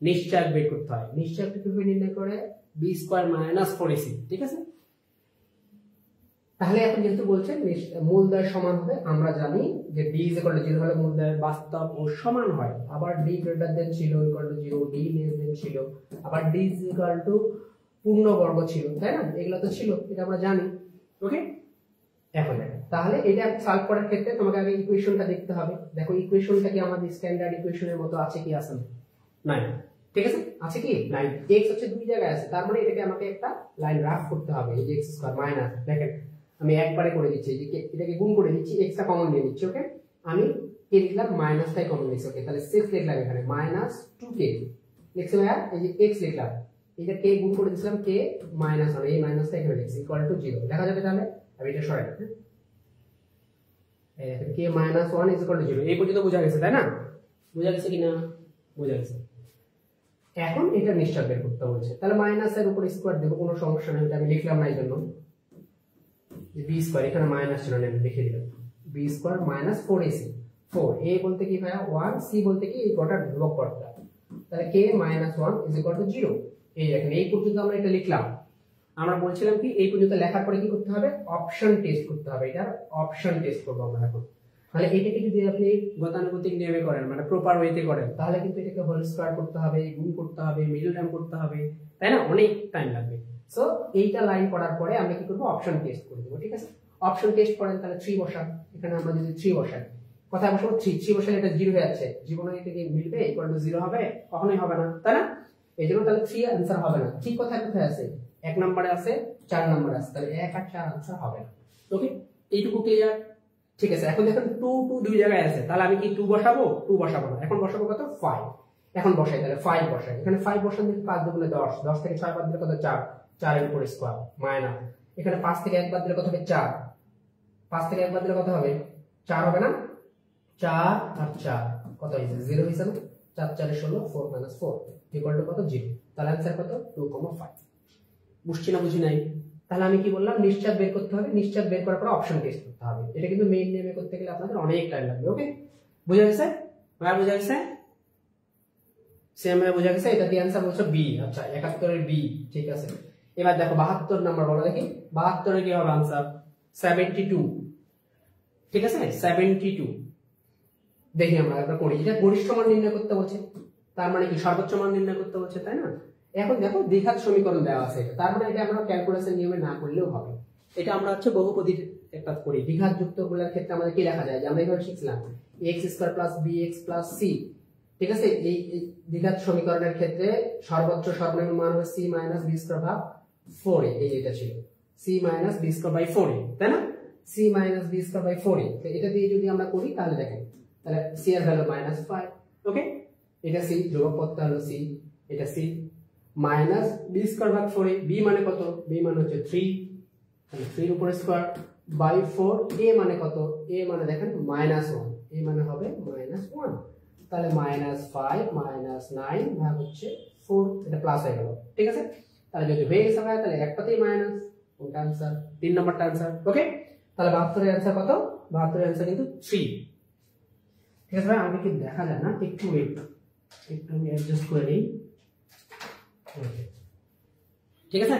নিশ্চয় বের করতে হয়। নিশ্চয়টা কিভাবে নির্ণয় করে? b স্কয়ার মাইনাস 4ac, ঠিক আছে? তাহলে এখন যেহেতু বলছেন মূলদ্বয় সমান হবে, আমরা জানি যে d 0 হলে মূলদ্বয় বাস্তব ও সমান হয়। আবার d গ্রেটার দেন ছিল equal to 0, d less than ছিল, আবার d ইকুয়াল টু পূর্ণবর্গ ছিল, তাই না? এগুলো তো ছিল, এটা আমরা জানি। ওকে, এখন দেখেন তাহলে এটা সলভ করার ক্ষেত্রে তোমাকে আগে ইকুয়েশনটা দেখতে হবে। দেখো ইকুয়েশনটা কি আমাদের স্ট্যান্ডার্ড ইকুয়েশনের মতো আছে কি? আছে না? নাই, ঠিক আছে, আছে কি? নাই। x হচ্ছে দুই জায়গায় আছে, তার মানে এটাকে আমাকে একটা লাইন রাফ করতে হবে। এই যে x স্কয়ার মাইনাস, দেখেন আমি একবারে করে দিচ্ছি, যে এটাকে গুণ করে দিচ্ছি, x টা কমন নিয়ে নিচ্ছি। ওকে, আমি কে লিখলাম? মাইনাসটাই কমন নিচ্ছি। ওকে, তাহলে 6 লিখলাম এখানে, মাইনাস 2k লিখছি ভাইয়া। এই যে x লিখলাম, এটা k গুণ করে দিয়েছিলাম, k মাইনাস 1, এই মাইনাসটা এখানে লিখছি ইকুয়াল টু 0। দেখা যাবে তাহলে? আমি এটা সরাই দেব। এই দেখেন k minus 1 is equal to 0। এই পর্যন্ত বোঝা গেছে, তাই না? বোঝা গেছে কিনা? বোঝা গেছে। এখন এটা নিশ্চয় বের করতে বলছে, তাহলে মাইনাসের উপর স্কয়ার দেব, কোনো সমস্যা নেই, এটা আমি লিখলাম না, এই জন্য b স্কয়ার, এখানে মাইনাস ছিল না, আমি লিখে দিলাম b square minus 4ac। 4 a বলতে কি ভাইয়া? 1, c বলতে কি? এই কটার ধ্রুবক পদটা। তাহলে k minus 1 is equal to 0। এই দেখেন এই পর্যন্ত আমরা এটা লিখলাম। আমরা বলছিলাম কি এই পর্যন্ত লেখার পরে কি করতে হবে? অপশন টেস্ট করতে হবে। এটা অপশন টেস্ট করব আমরা এখন। তাহলে এটাকে যদি আপনি গতানুগতিক নিয়মে করেন, মানে প্রপার ওয়েতে করেন, তাহলে কিন্তু এটাকে হোল স্কয়ার করতে হবে, গুণ করতে হবে, মিডল টার্ম করতে হবে, তাই না? অনেক টাইম লাগবে। সো এইটা লাইন করার পরে আমরা কি করব? অপশন টেস্ট করে দেব, ঠিক আছে? অপশন টেস্ট করেন, তাহলে 3 বসান। এখানে আমরা যদি 3 বসাই, কোথায় বসাবো? 3 বসালে এটা 0 হয়ে যাচ্ছে। জীবনে এটা কি মিলবে? ইকুয়াল টু 0 হবে? কখনোই হবে না, তাই না? এইজন্য তাহলে 3 आंसर হবে না। 3 কোথায় কোথায় আছে? 1 নম্বরে আছে, 4 নম্বরে আছে, তাহলে 1 আর 4 आंसर হবে না। ওকে, এইটুকু ক্লিয়ার? ঠিক আছে। এখন দেখেন 2 দুই জায়গায় আছে, তাহলে আমি কি 2 বসাবো? 2 বসাবো না, এখন বসাবো কত? 5। এখন বসাই, তাহলে 5 বসাই। এখানে 5 বসান, দেখি 5 দুগুণে 10, 10 থেকে 6 বাদ দিলে কত? 4, 4 এর উপর স্কয়ার মাইনাস, এখানে 5 থেকে 1 বাদ দিলে কত হবে? 4, 5 থেকে 1 বাদ দিলে কত হবে? 4 হবে না? 4 আর 4 কত হইছে? 0 হইছে না? 4 4 এ 16, 4 - 4 ইকুয়াল টু কত? 0। তাহলে आंसर কত? 2,5। বুঝছি না? বুঝি নাই? তাহলে আমি কি বললাম? নিশ্চয় বের করতে হবে। নিশ্চয় বের করার পর অপশন টেস্ট করতে হবে। এটা কিন্তু মেইন নিয়মে করতে গেলে আপনাদের অনেক টাইম লাগবে। ওকে, বুঝা গেছে? আর বুঝা গেছে? সেম ভাবে বুঝা গেছে? এটা দিয়ে आंसर বলছো বি। আচ্ছা, 71 এর বি, ঠিক আছে। এবার দেখো 72 নাম্বার বলো দেখি। 72 এর কি হবে आंसर? 72, ঠিক আছে? 72 দেখি আমরা একবার করি। এটা গরিষ্ঠ মান নির্ণয় করতে বলছে, তার মানে কি সর্বোচ্চ মান নির্ণয় করতে বলছে, তাই না? এখন দেখো দ্বিঘাত সমীকরণ দেওয়া আছে, তার মানে এটা আমরা ক্যালকুলেশন নিয়মে না করলেও হবে। এটা আমরা হচ্ছে বহুপদীর একটা করি। দ্বিঘাত যুক্তগুলোর ক্ষেত্রে আমাদের কি লেখা যায়? যে আমরা এখানে শিখলাম x square plus bx plus c, ঠিক আছে? এই দ্বিঘাত সমীকরণের ক্ষেত্রে সর্বোচ্চ সর্বনিম্ন মান হবে c মাইনাস b স্কয়ার ভাগ 4a। এই যেটা ছিল c minus b square by 4a, তাই না? c minus b square by 4a, তো এটা দিয়ে যদি আমরা করি তাহলে দেখেন, তাহলে c এর ভ্যালু -5। ওকে, এটা c, ধ্রুবক পদটা হলো c, এটা c মাইনাস b স্কয়ার ভাগ 4a। b মানে কত? b মানে হচ্ছে 3, তাহলে 3 এর উপর স্কয়ার বাই 4। a মানে কত? a মানে দেখেন -1, a মানে হবে -1, তাহলে -5 -9 ভাগ হচ্ছে 4, এটা প্লাস হয়ে গেল, ঠিক আছে? তাহলে যদি হয়ে গেছে ভাই, তাহলে একটাতেই মাইনাস, কোনটা आंसर? 3 নম্বরটা आंसर। ওকে, তাহলে 72 এর आंसर কত? 72 এর आंसर কিন্তু 3, ঠিক আছে ভাই? আমি কি দেখা যায় না? একটু ওয়েট, একটু আমি অ্যাডজাস্ট করে নিই। ঠিক আছে,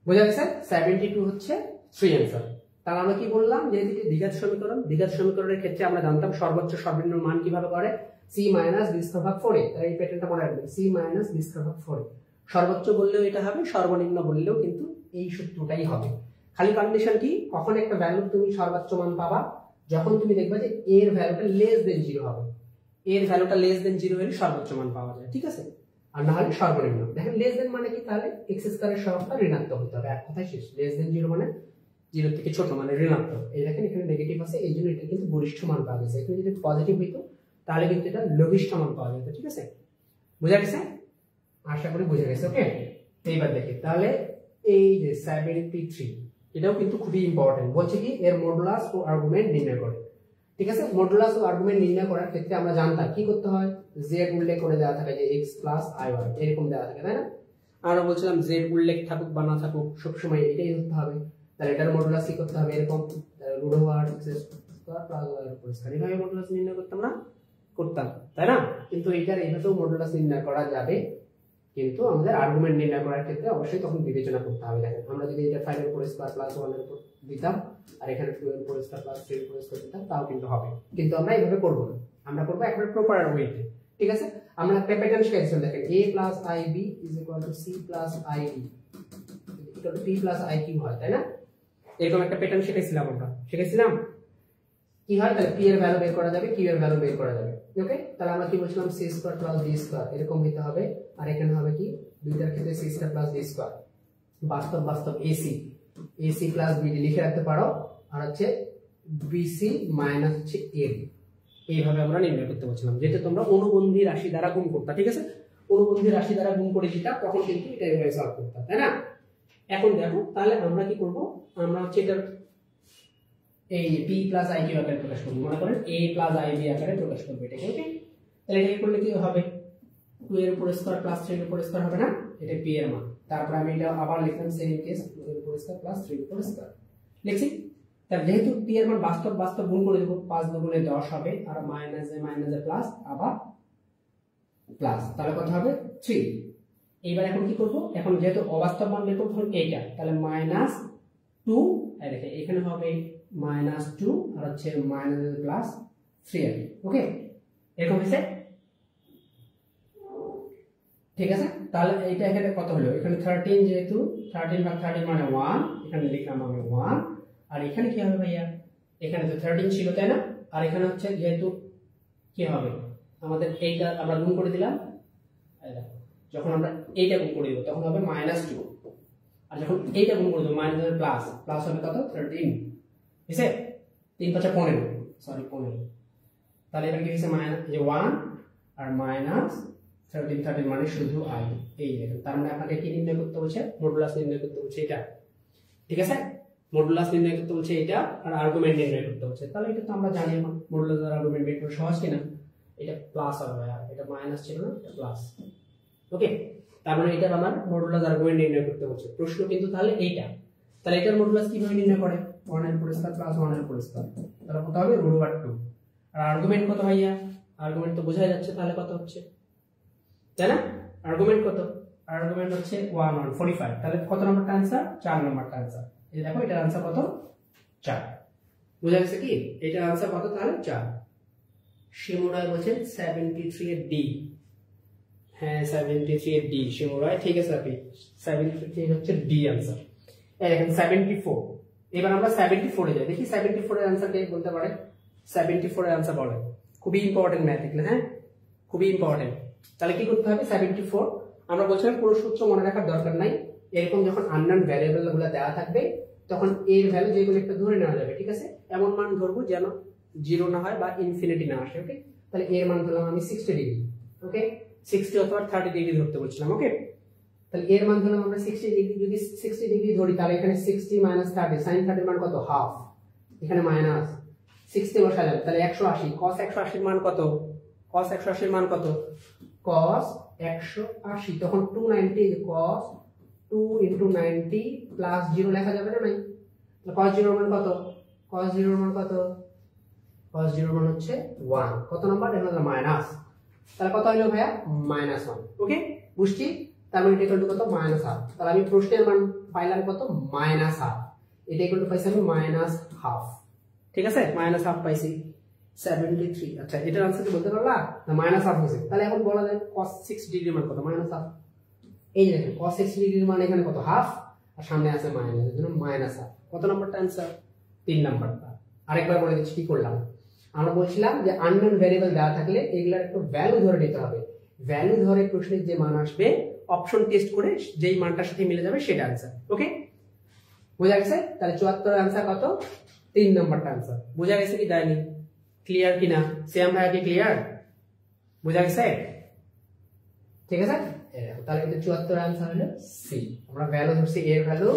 বোঝা গেছে? 72 হচ্ছে 3 आंसर। তাহলে আমরা কি বললাম? যে এটি দ্বিঘাত সমীকরণ। দ্বিঘাত সমীকরণের ক্ষেত্রে আমরা জানতাম সর্বোচ্চ সর্বনিম্ন মান কিভাবে করে? c মাইনাস b স্কয়ার ভাগ 4a। তাহলে এই প্যাটার্নটা মনে রাখবেন, c মাইনাস b স্কয়ার ভাগ 4a। সর্বোচ্চ বললেও এটা হবে, সর্বনিম্ন বললেও কিন্তু এই সূত্রটাই হবে। খালি কন্ডিশন কি, কখন একটা ভ্যালু তুমি সর্বোচ্চ মান পাবা, যখন তুমি দেখবে যে এর ভ্যালুটা লেস দেন 0 হবে। এর ভ্যালুটা লেস দেন 0 হলে সর্বোচ্চ মান পাওয়া যায়, ঠিক আছে, আর না হলে সর্বনিম্ন। দেখেন লেস দেন মানে কি, তাহলে এক্স স্কয়ারের সহগটা ঋণাত্মক হতে হবে, এক কথায় শেষ। লেস দেন 0 মানে 0 থেকে ছোট মানে ঋণাত্মক। এই দেখেন এখানে নেগেটিভ আছে, এই জন্য এটা কিন্তু গরিষ্ঠ মান পাওয়া গেছে। এখানে যদি পজিটিভ হইতো তাহলে কিন্তু এটা লঘিষ্ঠ মান পাওয়া যেত, ঠিক আছে, বুঝা গেছে, আশা করি বুঝা গেছে। ওকে, এইবার দেখি তাহলে এই যে 73, এটাও কিন্তু খুবই ইম্পর্টেন্ট। বলছে কি এর মডুলাস ও আর্গুমেন্ট নির্ণয় করে, ঠিক আছে। মডুলাস ও আর্গুমেন্ট নির্ণয় করার ক্ষেত্রে আমরা জানতাম কি করতে হয়, z উল্লেখ করে দেওয়া থাকে যে x প্লাস iy এরকম দেওয়া থাকে, তাই না। আমরা বলছিলাম z উল্লেখ থাকুক বা না থাকুক সবসময় এটাই ধরতে হবে। তাহলে এটার মডুলাস কি করতে হবে, এরকম এইভাবে মডুলাস নির্ণয় করতাম না, করতাম, তাই না। কিন্তু এটার এইভাবেও মডুলাস নির্ণয় করা যাবে, কিন্তু আমাদের আর্গুমেন্ট নির্ণয় করার ক্ষেত্রে অবশ্যই তখন বিবেচনা করতে হবে। দেখেন আমরা যদি এটা 5 এর উপর স্কয়ার প্লাস 1 এর উপর দিতাম আর এখানে 2 এর উপর স্কয়ার প্লাস 3 এর উপর স্কয়ার দিতাম, তাও কিন্তু হবে, কিন্তু আমরা এইভাবে করব না, আমরা করব একবারে প্রপার ওয়েতে, ঠিক আছে। আমরা একটা প্যাটার্ন শিখেছিলাম, দেখেন a plus ib is equal to c plus id equal to p plus iq হয়, তাই না। এরকম একটা প্যাটার্ন শিখেছিলাম, আমরা শিখেছিলাম কি হয়, তাহলে p এর ভ্যালু বের করা যাবে, q এর ভ্যালু বের করা যাবে। ওকে, তাহলে আমরা কি বলছিলাম c square plus d square এরকম হতে হবে, আর এখানে হবে কি দুইটার ক্ষেত্রে c square plus d square. বাস্তব ac প্লাস bd লিখে রাখতে পারো, আর হচ্ছে bc মাইনাস হচ্ছে ab, এইভাবে আমরা নির্ণয় করতে বলছিলাম, যেটা তোমরা অনুবন্ধী রাশি দ্বারা গুণ করতে, ঠিক আছে। অনুবন্ধী রাশি দ্বারা গুণ করে যেটা তখন কিন্তু এটা এইভাবে সলভ করতে, তাই না। এখন দেখো তাহলে আমরা কি করব, আমরা হচ্ছে এটা এই p প্লাস iq আকারে প্রকাশ করব, মনে করেন a প্লাস ib আকারে প্রকাশ করব এটাকে। ওকে, তাহলে এটা করলে কি হবে, 2 এর উপর স্কয়ার প্লাস 3 এর উপর স্কয়ার হবে না, এটা p এর মান। তারপর আমি এটা আবার লিখলাম সেম কেস, 2 এর উপর স্কয়ার প্লাস 3 এর উপর স্কয়ার লিখছি। তাহলে যেহেতু p এর মান বাস্তব গুণ করে দেব, 5 দুগুণে 10 হবে, আর মাইনাসে প্লাস আবার প্লাস, তাহলে কত হবে 3। এইবার এখন কি করব, এখন যেহেতু অবাস্তব মান বের করব এইটা, তাহলে -2 এই দেখে এখানে হবে -2 আর হচ্ছে মাইনাস প্লাস 3। ওকে, এরকম হয়েছে, ঠিক আছে। তাহলে এইটা এখানে কত হলো, এখানে 13, যেহেতু 13 ভাগ 13 মানে 1, এখানে লিখলাম আমি 1, আর এখানে কি হবে ভাইয়া, এখানে তো 13 ছিল, তাই না, আর এখানে হচ্ছে যেহেতু কি হবে আমাদের এইটা আমরা গুণ করে দিলাম, এই দেখো যখন আমরা এইটা গুণ করে দেব তখন হবে -2, আর যখন এইটা গুণ করে দেব মাইনাস প্লাস হবে কত 13, ঠিক আছে, 3 5 15, সরি 15। তাহলে এটা কি হইছে মাইনাস যে 1 আর মাইনাস 13 মানে শুধু i, এই দেখেন। তার মানে আপনাকে কি নির্ণয় করতে বলছে, মডুলাস নির্ণয় করতে বলছে এটা, ঠিক আছে। মডুলাস নির্ণয় করতে বলছে এটা, আর আর্গুমেন্ট নির্ণয় করতে বলছে। তাহলে এটা তো আমরা জানি এখন মডুলাস আর আর্গুমেন্ট বের করা সহজ কিনা। এটা প্লাস হবে, আর এটা মাইনাস ছিল না, এটা প্লাস। ওকে, তার মানে এটা আমার মডুলাস আর্গুমেন্ট নির্ণয় করতে বলছে প্রশ্ন কিন্তু। তাহলে এইটা, তাহলে এটার মডুলাস কিভাবে নির্ণয় করে, 1 এর উপর স্কয়ার প্লাস 1 এর উপর স্কয়ার, তাহলে কত হবে √2। আর আর্গুমেন্ট কত ভাইয়া, আর্গুমেন্ট তো বোঝাই যাচ্ছে, তাহলে কত হচ্ছে, তাই না। আর্গুমেন্ট কত, আর্গুমেন্ট হচ্ছে 145, তাহলে কত নম্বরটা आंसर, 4 নম্বরটা आंसर। এই দেখো এটার आंसर কত, 4। বুঝা গেছে কি, এটার आंसर কত, তাহলে 4। শিমুরায় বলেছেন 73 এর ডি, হ্যাঁ 73 এর ডি শিমুরায়, ঠিক আছে আপনি 73 হচ্ছে ডি आंसर। এই দেখেন 74। এবার আমরা 74 এ যাই, দেখি 74 এর आंसर কে বলতে পারে, 74 এর आंसर বলে, খুবই ইম্পর্টেন্ট ম্যাথ এগুলো, হ্যাঁ খুবই ইম্পর্টেন্ট। তাহলে কি করতে হবে, 74 আমরা বলছিলাম পুরো সূত্র মনে রাখার দরকার নাই, এরকম যখন আননোন ভ্যারিয়েবল গুলো দেওয়া থাকবে তখন এর ভ্যালু যে কোনো একটা ধরে নেওয়া যাবে, ঠিক আছে। এমন মান ধরবো যেন 0 না হয় বা ইনফিনিটি না আসে। ওকে, তাহলে এর মান ধরলাম আমি 60 ডিগ্রি। ওকে, 60 অথবা 30 ডিগ্রি ধরতে বলছিলাম। ওকে, তাহলে এর মান ধরলাম আমরা 60 ডিগ্রি। যদি 60 ডিগ্রি ধরি তাহলে এখানে 60 - 30, sin 30 মান কত, হাফ, এখানে মাইনাস 60 বসালাম, তাহলে 180। cos 180 এর মান কত, cos 180 এর মান কত, cos 180 তখন 290, cos 2 * 90 প্লাস 0 লেখা যাবে না, নাই। cos 0 এর মান কত, cos 0 এর মান কত, cos 0 এর মান হচ্ছে 1। কত নাম্বার, এটা হলো মাইনাস, তাহলে কত হলো ভাইয়া, -1। ওকে, বুঝছি। তার মানে এটা ইকুয়াল টু কত, -1/2। তাহলে আমি প্রশ্নের মান পাইলাম কত, -1/2। এটা ইকুয়াল টু পাইছি আমি -1/2, ঠিক আছে, -1/2 পাইছি 73। আচ্ছা, এটার आंसर কি বলতে পারলা না, -1/2 হইছে। তাহলে এখন বলা যায় cos 6 ডিগ্রি মান কত, -1/2। এই যে দেখেন cos 60 ডিগ্রির মান এখানে কত হাফ, আর সামনে আছে মাইনাস, এর জন্য মাইনাস হাফ। কত নাম্বারটা অ্যান্সার? 3 নাম্বারটা। আরেকবার বলে দিচ্ছি কি করলাম। আমরা বলছিলাম যে আননোন ভ্যারিয়েবল দেওয়া থাকলে এগুলার একটু ভ্যালু ধরে নিতে হবে, ভ্যালু ধরে প্রশ্নের যে মান আসবে অপশন টেস্ট করে যেই মানটার সাথে মিলে যাবে সেটা অ্যান্সার। ওকে, বোঝা গেছে? তাহলে 74 এর অ্যান্সার কত? 3 নাম্বারটা অ্যান্সার। বোঝা গেছে কি যায়নি? ক্লিয়ার কিনা? শ্যাম ভাইয়া কি ক্লিয়ার? বোঝা গেছে? ঠিক আছে, তাহলে এটা 74 অ্যান্সার হলো সি। আমরা ভ্যালু ধরছি, এর ভ্যালু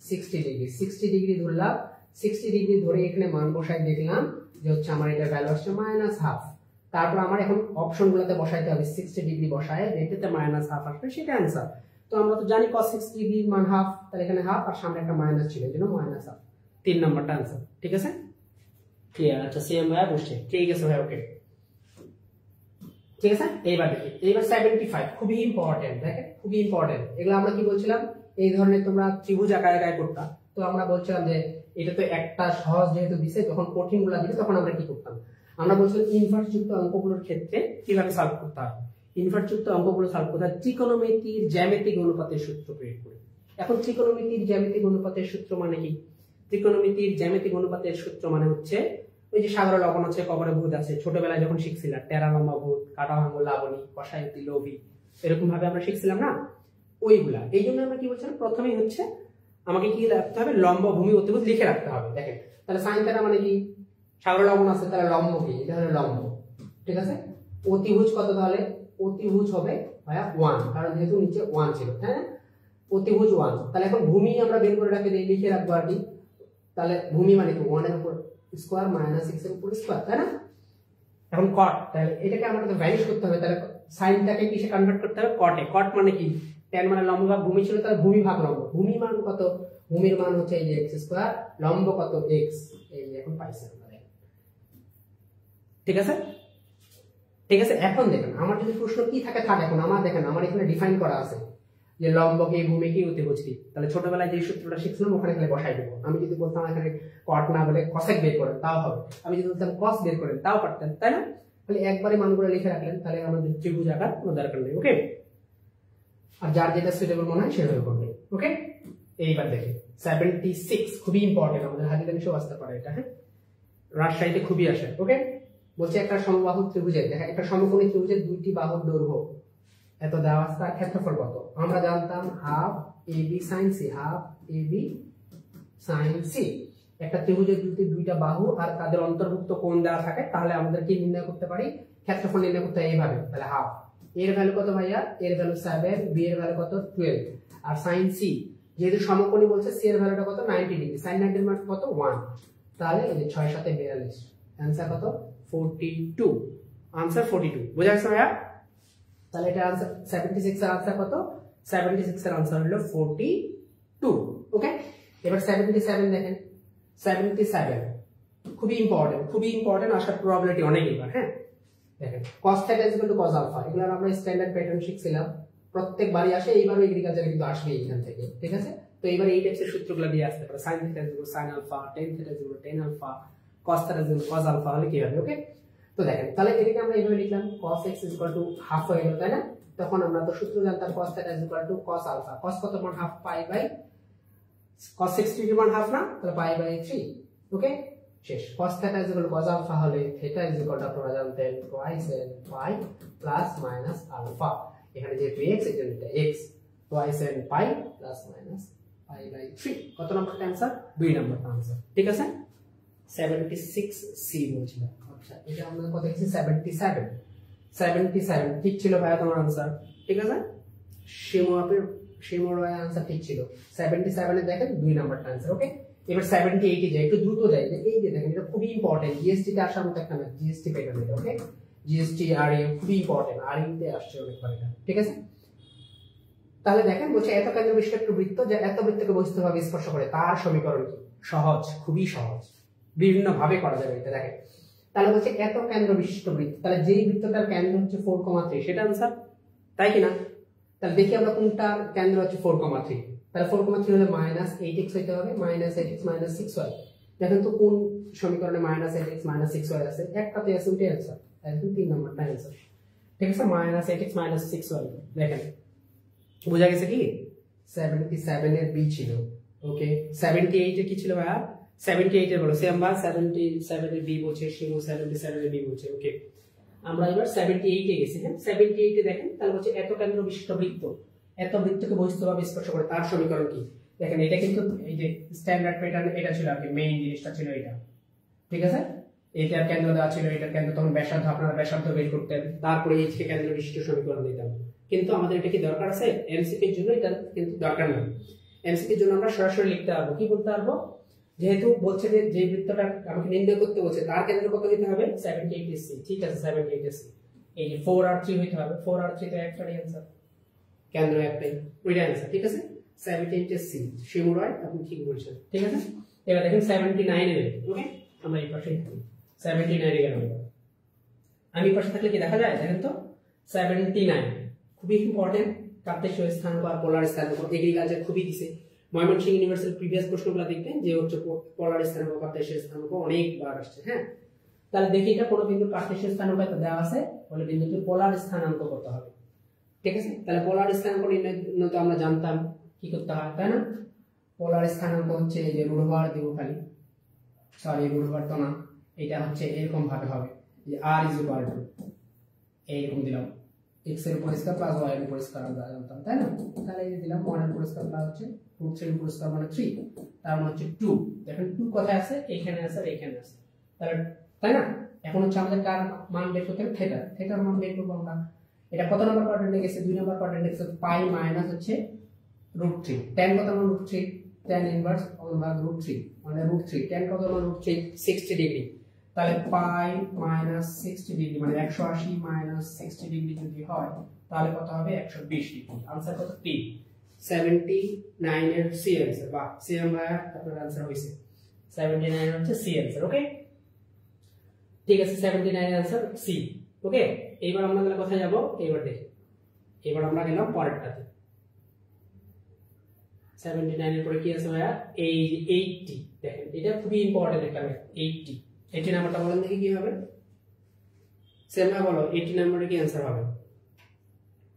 60 ডিগ্রি, 60 ডিগ্রি ধরলাম। 60 ডিগ্রি ধরে এখানে মান বসাই দেখলাম যে হচ্ছে আমার এটা ভ্যালু আসছে মাইনাস হাফ। তারপর আমার এখন অপশনগুলোতে বসাইতে হবে, 60 ডিগ্রি বসায় যেটাতে মাইনাস হাফ আসবে সেটা অ্যান্সার। তো আমরা তো জানি cos 60 ডিগ্রি মান হাফ, তাহলে এখানে হাফ আর সামনে একটা মাইনাস ছিল, এর জন্য মাইনাস হাফ। 3 নাম্বারটা অ্যান্সার। ঠিক আছে, ক্লিয়ার? আচ্ছা সেম ভাই বসছে, ঠিক আছে ভাই, ওকে ঠিক আছে। এইবার দেখি, এইবার 75 খুবই ইম্পর্টেন্ট, দেখেন খুবই ইম্পর্টেন্ট। এগুলো আমরা কি বলছিলাম, এই ধরনের তোমরা ত্রিভুজ আকারে গায়ে করতা, তো আমরা বলছিলাম যে এটা তো একটা সহজ যেহেতু দিছে, যখন কঠিন গুলা দিছে তখন আমরা কি করতাম, আমরা বলছিলাম ইনভার্স যুক্ত অঙ্কগুলোর ক্ষেত্রে কিভাবে সলভ করতে হয়। ইনভার্স যুক্ত অঙ্কগুলো সলভ করতে হয় ত্রিকোণমিতির জ্যামিতিক অনুপাতের সূত্র প্রয়োগ করে। এখন ত্রিকোণমিতির জ্যামিতিক অনুপাতের সূত্র মানে কি? ত্রিকোণমিতির জ্যামিতিক অনুপাতের সূত্র মানে হচ্ছে ওই যে সাগরে লবণ আছে, কবরে ভূত আছে, ছোটবেলায় যখন শিখছিলাম টেরা লম্বা ভূত, কাটা ভাঙো লাবণী, কষায়তি লোভী, এরকম ভাবে আমরা শিখছিলাম না ওইগুলা। এই জন্য আমরা কি বলছিলাম, প্রথমেই হচ্ছে আমাকে কি রাখতে হবে, লম্ব ভূমি অতিভুজ লিখে রাখতে হবে। দেখেন তাহলে সাইন থিটা মানে কি, সাগরে লবণ আছে তাহলে লম্ব কি, এটা হলো লম্ব। ঠিক আছে, অতিভুজ কত, তাহলে অতিভুজ হবে ভাইয়া 1, কারণ যেহেতু নিচে 1 ছিল। হ্যাঁ, অতিভুজ 1। তাহলে এখন ভূমি আমরা বের করে রাখতে লিখে রাখবো আর কি। তাহলে ভূমি মানে কি 1 এর উপর স্কয়ার মাইনাস 6 এর উপর স্কয়ার, তাই না? এখন কট, তাহলে এটাকে আমাদের ভ্যানিশ করতে হবে, তাহলে সাইনটাকে কিসে কনভার্ট করতে হবে, কটে। কট মানে কি, tan মানে লম্ব ভাগ ভূমি ছিল, তাহলে ভূমি ভাগ লম্ব। ভূমি মান কত, ভূমির মান হচ্ছে এই যে x স্কয়ার, লম্ব কত x, এই যে এখন পাইছি আমরা। ঠিক আছে, ঠিক আছে। এখন দেখেন আমার যদি প্রশ্ন কি থাকে থাক, এখন আমার দেখেন আমার এখানে ডিফাইন করা আছে যে লম্ব কি, ভূমি কি, অতিভুজ কি। তাহলে ছোটবেলায় যে সূত্রটা শিখছিলাম ওখানে খালি বসাই দেবো। আমি যদি বলতাম এখানে কট না বলে কসেক বের করেন তাও হবে, আমি যদি বলতাম কস বের করেন তাও পারতেন, তাই না? তাহলে একবারে মানগুলো লিখে রাখলেন, তাহলে আমাদের ত্রিভুজ আকার কোনো দরকার নেই। ওকে, আর যার যেটা সুইটেবল মনে হয় সেভাবে করবে। ওকে, এইবার দেখি 76 খুবই ইম্পর্টেন্ট, আমাদের হাজির অংশ আসতে পারে এটা। হ্যাঁ, রাজশাহীতে খুবই আসে। ওকে, বলছে একটা সমবাহু ত্রিভুজের, দেখা একটা সমকোণী ত্রিভুজের দুইটি বাহুর দৈর্ঘ্য এত দেওয়া আছে, তার ক্ষেত্রফল কত? আমরা জানতাম half AB sin C, half AB sin C। একটা ত্রিভুজের দুইটা বাহু আর তাদের অন্তর্ভুক্ত কোণ দেওয়া থাকে, তাহলে আমাদের কি নির্ণয় করতে পারি, ক্ষেত্রফল নির্ণয় করতে হয় এইভাবে। তাহলে হাফ, এর ভ্যালু কত ভাইয়া, এর ভ্যালু 7, বি এর ভ্যালু কত 12, আর sin C যেহেতু সমকোণী বলছে সি এর ভ্যালুটা কত 90 ডিগ্রি, sin 90 এর মান কত 1, তাহলে এই যে 6 7 42, आंसर কত 42, आंसर 42। বোঝা গেছে ভাইয়া? তাহলে এটা आंसर 76 এর आंसर কত, 76 এর आंसर হলো 42। ওকে, এবার 77 দেখেন, 77 খুবই ইম্পর্টেন্ট, আসার প্রবাবিলিটি অনেক। এবার হ্যাঁ দেখেন cos θ = cos α, এগুলো আমরা স্ট্যান্ডার্ড প্যাটার্ন শিখছিলাম, প্রত্যেকবারই আসে, এইবারও এগ্রিকালচারে কিন্তু আসবে এখান থেকে। ঠিক আছে, তো এবার এই টাইপের সূত্রগুলো দিয়ে আসতে পারে, sin θ = sin α, tan θ = tan α, cos θ = cos α হলে কি হবে। ওকে, তো দেখেন তাহলে এটাকে আমরা এইভাবে লিখলাম cos x = হাফ হয়ে গেল, তাই না? তখন আমরা তো সূত্র জানতাম cos θ = cos α, cos কত মান half, pi by cos 60 degree মান হাফ না, তাহলে পাই বাই 3। ওকে, শেষ। cos θ = cos α হলে θ আপনারা জানতেন twice n pi plus minus আলফা, এখানে যেহেতু x এজন্য এটা x, twice n pi plus minus pi by 3। কত নাম্বারটা आंसर? 2 নাম্বারটা आंसर। ঠিক আছে, 76 সি বলছিলাম। আচ্ছা, এটা আমরা কত লিখছি 77 ঠিক ছিল ভাইয়া তোমার आंसर। ঠিক আছে, শিমুর ভাই आंसर ঠিক ছিল। 77 এ দেখেন 2 নাম্বারটা आंसर। ওকে, এবার 78 এ যাই, একটু দ্রুত যাই। এই যে দেখেন এটা খুবই ইম্পর্টেন্ট, জিএসটি তে আসার মতো একটা না, জিএসটি প্যাটার্ন এটা। ওকে, জিএসটি আর এ খুবই ইম্পর্টেন্ট, আর তে আসছে অনেকবার এটা। ঠিক আছে, তাহলে দেখেন বলছে এত কেন্দ্র বিশিষ্ট একটা বৃত্ত যা এত বৃত্তকে বস্তুভাবে স্পর্শ করে তার সমীকরণ কি? সহজ, খুবই সহজ, বিভিন্ন ভাবে করা যাবে এটা। দেখেন তাহলে বলছে এত কেন্দ্র বিশিষ্ট বৃত্ত, তাহলে যেই বৃত্তটার কেন্দ্র হচ্ছে 4,3 সেটা आंसर, তাই কি না? তাহলে দেখি আমরা কোনটার কেন্দ্র হচ্ছে 4,3, তাহলে 4,3 হলে -8x হইতে হবে, -8x - 6y। দেখেন তো কোন সমীকরণে -8x - 6y আছে, একটাতে আছে, ওইটাই आंसर, একদম 3 নাম্বারটা आंसर। ঠিক আছে, -8x - 6y। দেখেন বোঝা গেছে কি 77 এর বি ছিল ওকে 78 এর কি ছিল ভাইয়া 78 এর বলো সেম বা 77 এর বি বলছে শিমু 77 এর বি বলছে ওকে আমরা এবার 78 এ গেছি হ্যাঁ 78 এ দেখেন তাহলে হচ্ছে এত কেন্দ্র বিশিষ্ট বৃত্ত এত বৃত্তকে বহিস্থভাবে স্পর্শ করে তার সমীকরণ কি দেখেন এটা কিন্তু এই যে স্ট্যান্ডার্ড প্যাটার্ন এটা ছিল আর কি মেইন জিনিসটা ছিল এটা ঠিক আছে এইটার কেন্দ্র দেওয়া ছিল এটার কেন্দ্র তখন ব্যাসার্ধ আপনারা ব্যাসার্ধ বের করতেন তারপরে এই থেকে কেন্দ্র বিশিষ্ট সমীকরণ দিতাম কিন্তু আমাদের এটা কি দরকার আছে এমসিকিউ এর জন্য এটা কিন্তু দরকার নেই এমসিকিউ এর জন্য আমরা সরাসরি লিখতে পারবো কি বলতে পারবো যেহেতু বলছে যে বৃত্তটা আমাকে নির্ণয় করতে বলছে তার কেন্দ্র কত হতে হবে 78 সি ঠিক আছে 78 সি এই যে 4r3 হইতে হবে 4r3 তো একটাই आंसर কেন্দ্র একটাই ওইটা आंसर ঠিক আছে 78 সি শিমুরাই আপনি ঠিক বলছেন ঠিক আছে এবার দেখেন 79 এর ওকে আমরা এই পাশে 79 এ গেলাম আমি পাশে থাকলে কি দেখা যায় দেখেন তো 79 খুবই ইম্পর্টেন্ট কার্তেশীয় স্থানাঙ্ক আর পোলার স্থানাঙ্ক এগ্রিকালচার খুবই দিছে ময়মনসিংহ ইউনিভার্সিটির প্রিভিয়াস প্রশ্নগুলো দেখবেন যে হচ্ছে পোলার স্থানাঙ্ক কার্তেশীয় স্থানাঙ্ক অনেকবার আসছে হ্যাঁ তাহলে দেখি এটা কোন বিন্দুর কার্তেশীয় স্থানাঙ্ক এটা দেওয়া আছে বলে বিন্দুটির পোলার স্থানাঙ্ক কত হবে ঠিক আছে তাহলে পোলার স্থানাঙ্ক নির্ণয় তো আমরা জানতাম কি করতে হয় তাই না পোলার স্থানাঙ্ক হচ্ছে এই যে রূঢ়ভার দিব খালি সরি রূঢ়ভার তো না এটা হচ্ছে এরকম ভাবে হবে যে r এইরকম দিলাম x এর উপর স্কয়ার প্লাস y এর উপর স্কয়ার আমরা জানতাম তাই না তাহলে এই দিলাম 1 এর উপর স্কয়ার প্লাস হচ্ছে √3 এর উপর স্কয়ার মানে 3 তার মানে হচ্ছে 2 দেখেন 2 কোথায় আছে এখানে আছে আর এখানে আছে তাহলে তাই না এখন হচ্ছে আমাদের কার মান বের করতে হবে থিটার মান বের করব আমরা এটা কত নাম্বার কোয়াড্রেন্টে গেছে 2 নাম্বার কোয়াড্রেন্টে গেছে পাই মাইনাস হচ্ছে √3 tan কত মান √3 tan ইনভার্স 1/√3 মানে √3 tan কত মান √3 60 ডিগ্রি তাহলে পাই মাইনাস 60 ডিগ্রি মানে 180 মাইনাস 60 ডিগ্রি যদি হয় তাহলে কত হবে 120 ডিগ্রি आंसर কত 3 79 এর সি आंसर বাহ সি আমরা আপনার आंसर হইছে 79 হচ্ছে সি आंसर ওকে ঠিক আছে 79 এর आंसर সি ওকে এইবার আমরা তাহলে কোথায় যাব এইবার দেখি এবার আমরা গেলাম পরেরটাতে 79 এর পরে কি আছে ভাইয়া এই 80 দেখেন এটা খুবই ইম্পর্টেন্ট একটা 80 নাম্বারটা বলেন দেখি কি হবে সেম না বলো 80 নাম্বারে কি आंसर হবে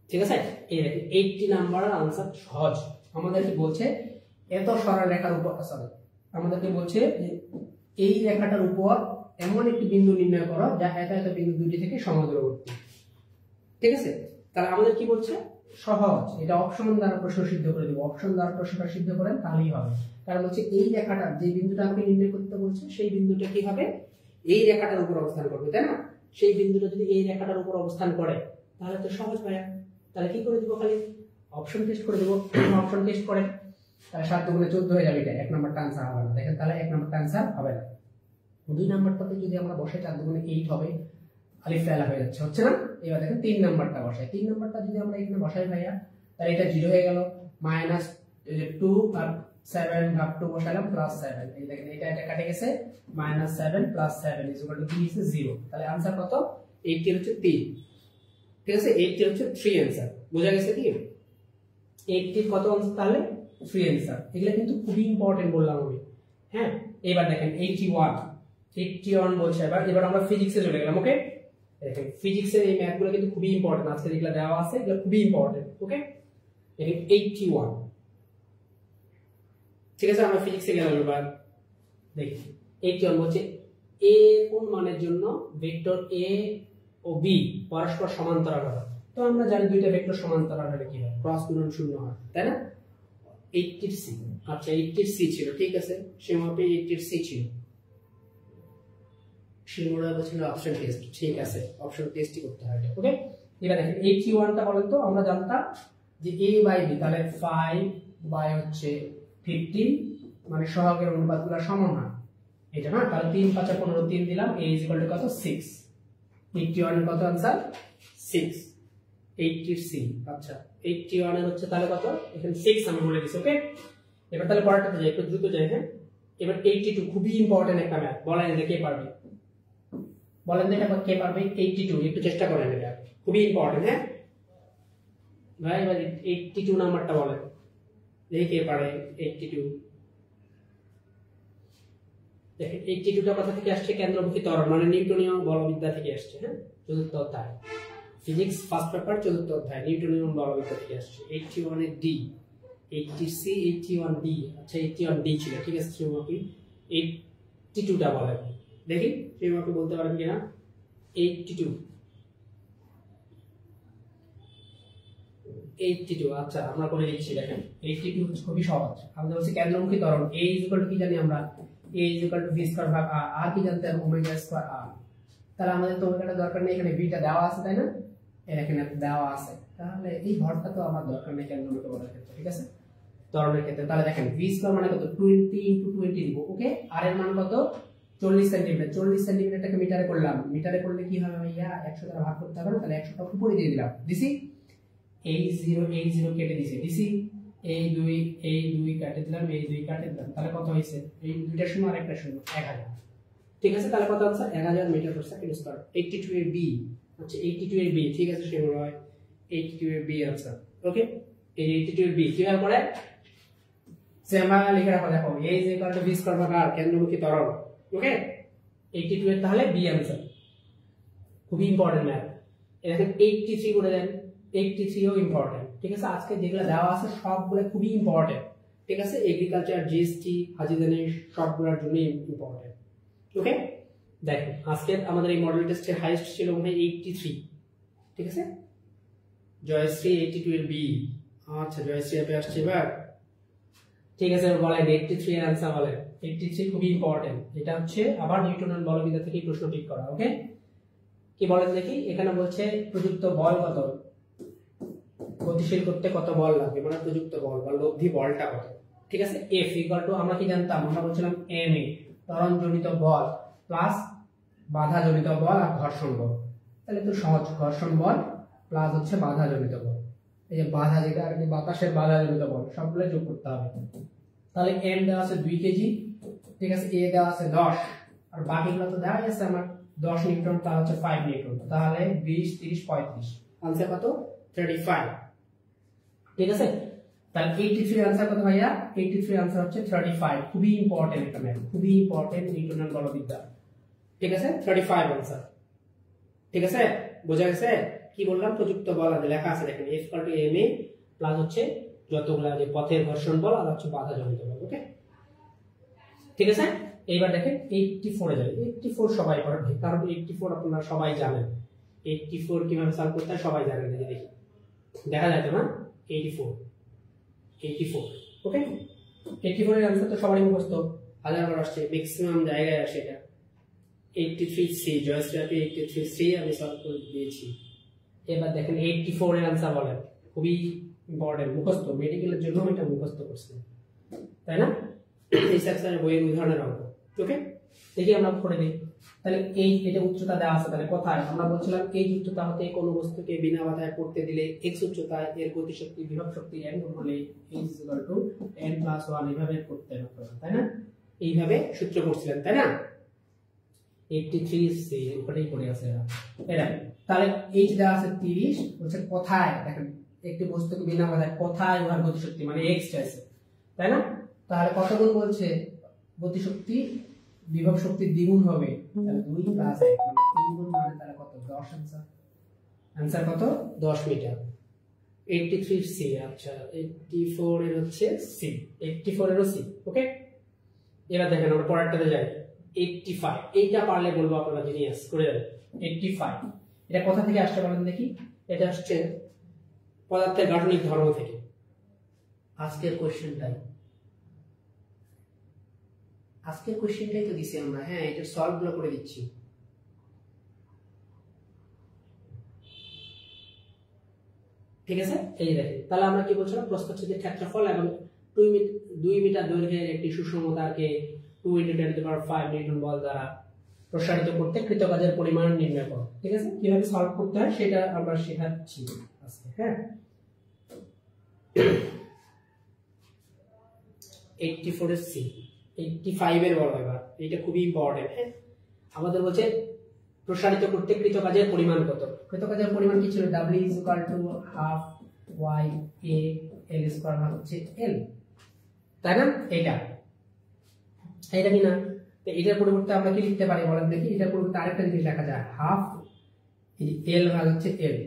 ঠিক আছে এই দেখেন 80 নাম্বারের आंसर সহজ আমাদের কি বলছে এত সরল রেখার উপর সরি আমাদেরকে বলছে যে এই রেখাটার উপর এমন একটি বিন্দু নির্ণয় করো যা এত বিন্দু দুটি থেকে সমদূরবর্তী ঠিক আছে তাহলে আমাদের কি বলছে সহজ এটা অপশন দ্বারা প্রশ্ন সিদ্ধ করে দেব অপশন দ্বারা প্রশ্নটা সিদ্ধ করেন তাহলেই হবে কারণ হচ্ছে এই রেখাটা যে বিন্দুটা আমাকে নির্ণয় করতে বলছে সেই বিন্দুটা কি হবে এই রেখাটার উপর অবস্থান করবে তাই না সেই বিন্দুটা যদি এই রেখাটার উপর অবস্থান করে তাহলে তো সহজ ভাইয়া তাহলে কি করে দিব খালি অপশন টেস্ট করে দেব অপশন টেস্ট করে তাহলে 7 গুণে 14 হয়ে যাবে এটা এক নাম্বারটা आंसर হবে না দেখেন তাহলে এক নাম্বারটা आंसर হবে না দুই নাম্বারটাতে যদি আমরা বসাই 4 গুণে 8 হবে আলিফ ফেলা হয়ে যাচ্ছে হচ্ছে না এবার দেখেন 3 নাম্বারটা বসাই 3 নাম্বারটা যদি আমরা এখানে বসাই ভাইয়া তাহলে এটা 0 হয়ে গেল মাইনাস 2 আর 7 ভাগ 2 বসালাম প্লাস 7 এই দেখেন এটা কাটে গেছে minus 7 plus 7 is equal to কি আছে 0 তাহলে आंसर কত 80 হচ্ছে 3 ঠিক আছে 80 হচ্ছে 3 आंसर বোঝা গেছে কি 80 কত आंसर তাহলে 3 आंसर এগুলা কিন্তু খুবই ইম্পর্টেন্ট বললাম আমি হ্যাঁ এবার দেখেন 81 বলছে এবার আমরা ফিজিক্সে চলে গেলাম ওকে দেখেন ফিজিক্সের এই ম্যাথগুলো কিন্তু খুবই ইম্পর্টেন্ট আজকে যেগুলো দেওয়া আছে এগুলো খুবই ইম্পর্টেন্ট ওকে দেখেন 81 ঠিক আছে আমরা ফিজিক্সে গেলাম এবার দেখি 81 বলছে a কোন মানের জন্য ভেক্টর a ও b পরস্পর সমান্তরাল হবে তো আমরা জানি দুইটা ভেক্টর সমান্তরাল হলে কি হয় ক্রস গুণন শূন্য হয় তাই না 80 সি আচ্ছা 80 সি ছিল ঠিক আছে সেমাপে 80 সি ছিল শিমুরা বলছিল অপশন টেস্ট ঠিক আছে অপশন টেস্টই করতে হবে ওকে এবার দেখেন 81 টা বলেন তো আমরা জানতাম যে a বাই b তাহলে 5 বাই হচ্ছে 15 মানে সহগের অনুপাতগুলো সমান হয় এটা না তাহলে 3 5 15 3 দিলাম a = কত 6 81 এর কত आंसर 6 80 সি আচ্ছা 81 এর হচ্ছে তাহলে কত এখানে 6 আমি বলে দিছি ওকে এবার তাহলে পরেরটাতে যাই একটু দ্রুত যাই হ্যাঁ এবার 82 খুবই ইম্পর্টেন্ট একটা ম্যাথ বলেন এটা কে পারবে বলেন এটা কে পারবে 82 একটু চেষ্টা করেন এটা খুবই ইম্পর্টেন্ট হ্যাঁ ভাই এবার 82 নাম্বারটা বলেন দেখি কে পারে 82 দেখেন 82টা কথা থেকে আসছে কেন্দ্রমুখী ত্বরণ মানে নিউটনীয় বলবিদ্যা থেকে আসছে হ্যাঁ চতুর্থ অধ্যায় ফিজিক্স ফার্স্ট পেপার ৪র্থ অধ্যায় নিউটনের বলবিদ্যা থেকে আসছে। 81 এর ডি, 80C 81 ডি, আচ্ছা 81 ডি ছিল, ঠিক আছে। শ্রীমাপি 82টা বলেন দেখি, শ্রীমাপি বলতে পারেন কিনা। 82 আচ্ছা আমরা করে দিচ্ছি। দেখেন 82 হচ্ছে খুবই সহজ। আমাদের হচ্ছে কেন্দ্রমুখী ত্বরণ a কি জানি আমরা, a v স্কয়ার ভাগ r কি জানতে হবে, ওমেগা স্কয়ার r। তাহলে আমাদের তো ওমেগাটা দরকার নেই, এখানে v টা দেওয়া আছে তাই না, এখানে দেওয়া আছে, তাহলে এই ভরটা তো আমার দরকার নেই কেন্দ্রমুখী বলের ক্ষেত্রে, ঠিক আছে। ত্বরণের ক্ষেত্রে তাহলে দেখেন v স্কয়ার মানে কত, 20 * 20 দিব, ওকে। r এর মান কত, 40 সেন্টিমিটার। 40 সেন্টিমিটারটাকে মিটারে করলাম, মিটারে করলে কি হবে ভাইয়া, 100 দ্বারা ভাগ করতে হবে না, তাহলে 100টা উপরে দিয়ে দিলাম, দিছি। এই 0 কেটে দিছি, দিছি। এই 2 কাটে দিলাম, এই 2 কাটে দিলাম, তাহলে কত হইছে, এই দুইটা শূন্য আর একটা শূন্য, 1000, ঠিক আছে। তাহলে কত আছে, 1000 মিটার পার সেকেন্ড স্কয়ার। 82 এর বি, আচ্ছা 82 এর বি, ঠিক আছে, সেগুলো হয় 82 এর বি আনসার, ওকে। এই 82 এর বি কিভাবে করে সেমা লিখে রাখো, দেখো a v স্কয়ার ভাগ r কেন্দ্রমুখী ত্বরণ, ওকে। 82 এর তাহলে বি আনসার, খুবই ইম্পর্টেন্ট ম্যাথ। এখানে 83 করে দেন, 83 ও ইম্পর্টেন্ট, ঠিক আছে। আজকে যেগুলো দেওয়া আছে সবগুলো খুবই ইম্পর্টেন্ট, ঠিক আছে। এগ্রিকালচার, জিএসটি, হাজিদানি সবগুলোর জন্য ইম্পর্টেন্ট, ওকে। দেখো আজকে আমাদের এই মডেল টেস্টের হাইয়েস্ট ছিল মনে হয় 83, ঠিক আছে। জয়শ্রী 82 এর বি, আচ্ছা জয়শ্রী আপনি আসছে এবার, ঠিক আছে। বলেন 83 এর आंसर বলেন। 83 খুবই ইম্পর্টেন্ট, এটা হচ্ছে আবার নিউটনের বলবিদ্যা থেকে প্রশ্ন পিক করা, ওকে। কি বলেন দেখি, এখানে বলছে প্রযুক্ত বল কত, গতিশীল করতে কত বল লাগবে, মানে প্রযুক্ত বল বা লব্ধি বলটা কত, ঠিক আছে। F = আমরা কি জানতাম, আমরা বলছিলাম ma ত্বরণজনিত বল প্লাস বাধাজনিত বল আর ঘর্ষণ বল। তাহলে তো সহজ, ঘর্ষণ বল প্লাস হচ্ছে বাধাজনিত বল, এই যে বাধা যেটা আর কি বাতাসের বাধাজনিত বল সবগুলো যোগ করতে হবে। তাহলে m দেওয়া আছে 2 কেজি, ঠিক আছে, a দেওয়া আছে 10 আর বাকিগুলো তো দেওয়া আছে আমার 10 নিউটন, তার হচ্ছে 5 নিউটন, তাহলে 20 30 35, आंसर কত 35, ঠিক আছে। তাহলে 83 এর आंसर কত ভাইয়া, 83 এর आंसर হচ্ছে 35, খুবই ইম্পর্টেন্ট এটা ম্যাথ, খুবই ইম্পর্টেন্ট নিউটনের বলবিদ্যা, ঠিক আছে। 35 आंसर, ঠিক আছে, বোঝা গেছে কি বললাম। প্রযুক্ত বল আছে লেখা আছে দেখেন, F = ma প্লাস হচ্ছে যতগুলা যে পথের ঘর্ষণ বল আর হচ্ছে বাধাজনিত বল, ওকে, ঠিক আছে। এইবার দেখেন 84 এ যাবে। 84 সবাই পারে, কারণ 84 আপনারা সবাই জানেন। 84 কিভাবে সলভ করতে হয় সবাই জানেন, দেখি দেখা যায় তো না। 84, ওকে। 84 এর आंसर তো সবারই মুখস্থ, হাজারবার আসছে, ম্যাক্সিমাম জায়গায় আসে এটা। 83C জয়শ্রী 83C আমি সলভ করে দিয়েছি। এবার দেখেন 84 এর आंसर বলেন, খুবই ইম্পর্টেন্ট, মুখস্থ, মেডিকেলের জন্য এটা মুখস্থ করছি, তাই না। এই সেকশনের বইয়ের উদাহরণের অঙ্ক, ওকে। দেখি আমরা করে দিই। তাহলে এই এটা উচ্চতা দেওয়া আছে, তাহলে কোথায় আমরা বলছিলাম এই উচ্চতা হতে কোন বস্তুকে বিনা বাধায় পড়তে দিলে x উচ্চতায় এর গতিশক্তি বিভব শক্তি n গুণ হলে h = n+1 এইভাবে করতে হবে, তাই না। এইভাবে সূত্র করছিলেন, তাই না। 83C উপরেই পড়ে আছে এটা। তাহলে h দেওয়া আছে 30, বলছে কোথায়, দেখেন একটি বস্তুকে বিনা বাধায় কোথায় ওর গতিশক্তি মানে x চাইছে, তাই না। তাহলে কত গুণ বলছে, গতিশক্তি বিভব শক্তির দ্বিগুণ হবে, তাহলে 2 + 1 মানে 3 গুণ, মানে তাহলে কত 10 आंसर কত 10 মিটার। 83C, আচ্ছা 84 এর হচ্ছে C, 84 এরও C, ওকে। এবার দেখেন আমরা পরেরটাতে যাই। 85 এইটা পারলে বলবো আপনারা জিনিয়াস করে যাবেন। 85 এটা কোথা থেকে আসছে বলেন দেখি, এটা আসছে পদার্থের গাঠনিক ধর্ম থেকে। আজকের কোশ্চেনটাই তো দিছি আমরা, হ্যাঁ এটা সলভ গুলো করে দিচ্ছি। ঠিক আছে, এই যে দেখেন তাহলে আমরা কি বলছিলাম, প্রস্থচ্ছেদের ক্ষেত্রফল এবং 2 মিটার দৈর্ঘ্যের একটি সুষমতাকে 2 × 10⁵ নিউটন বল দ্বারা প্রসারিত করতে কৃতকাজের পরিমাণ নির্ণয় করো, ঠিক আছে। কিভাবে সলভ করতে হয় সেটা আমরা শেখাচ্ছি আজকে, হ্যাঁ। 84 এর C, 85 এর বল এবার, এটা খুবই ইম্পর্টেন্ট, হ্যাঁ। আমাদের বলছে প্রসারিত করতে কৃতকাজের পরিমাণ কত, কৃতকাজের পরিমাণ কি ছিল, W = ½ y a l square ভাগ হচ্ছে l, তাই না। এটা কি না, তো এটার পরিবর্তে আমরা কি লিখতে পারি বলেন দেখি, এটার পরিবর্তে আরেকটা জিনিস লেখা যায়, ½ এই এল ভাগ হচ্ছে এল,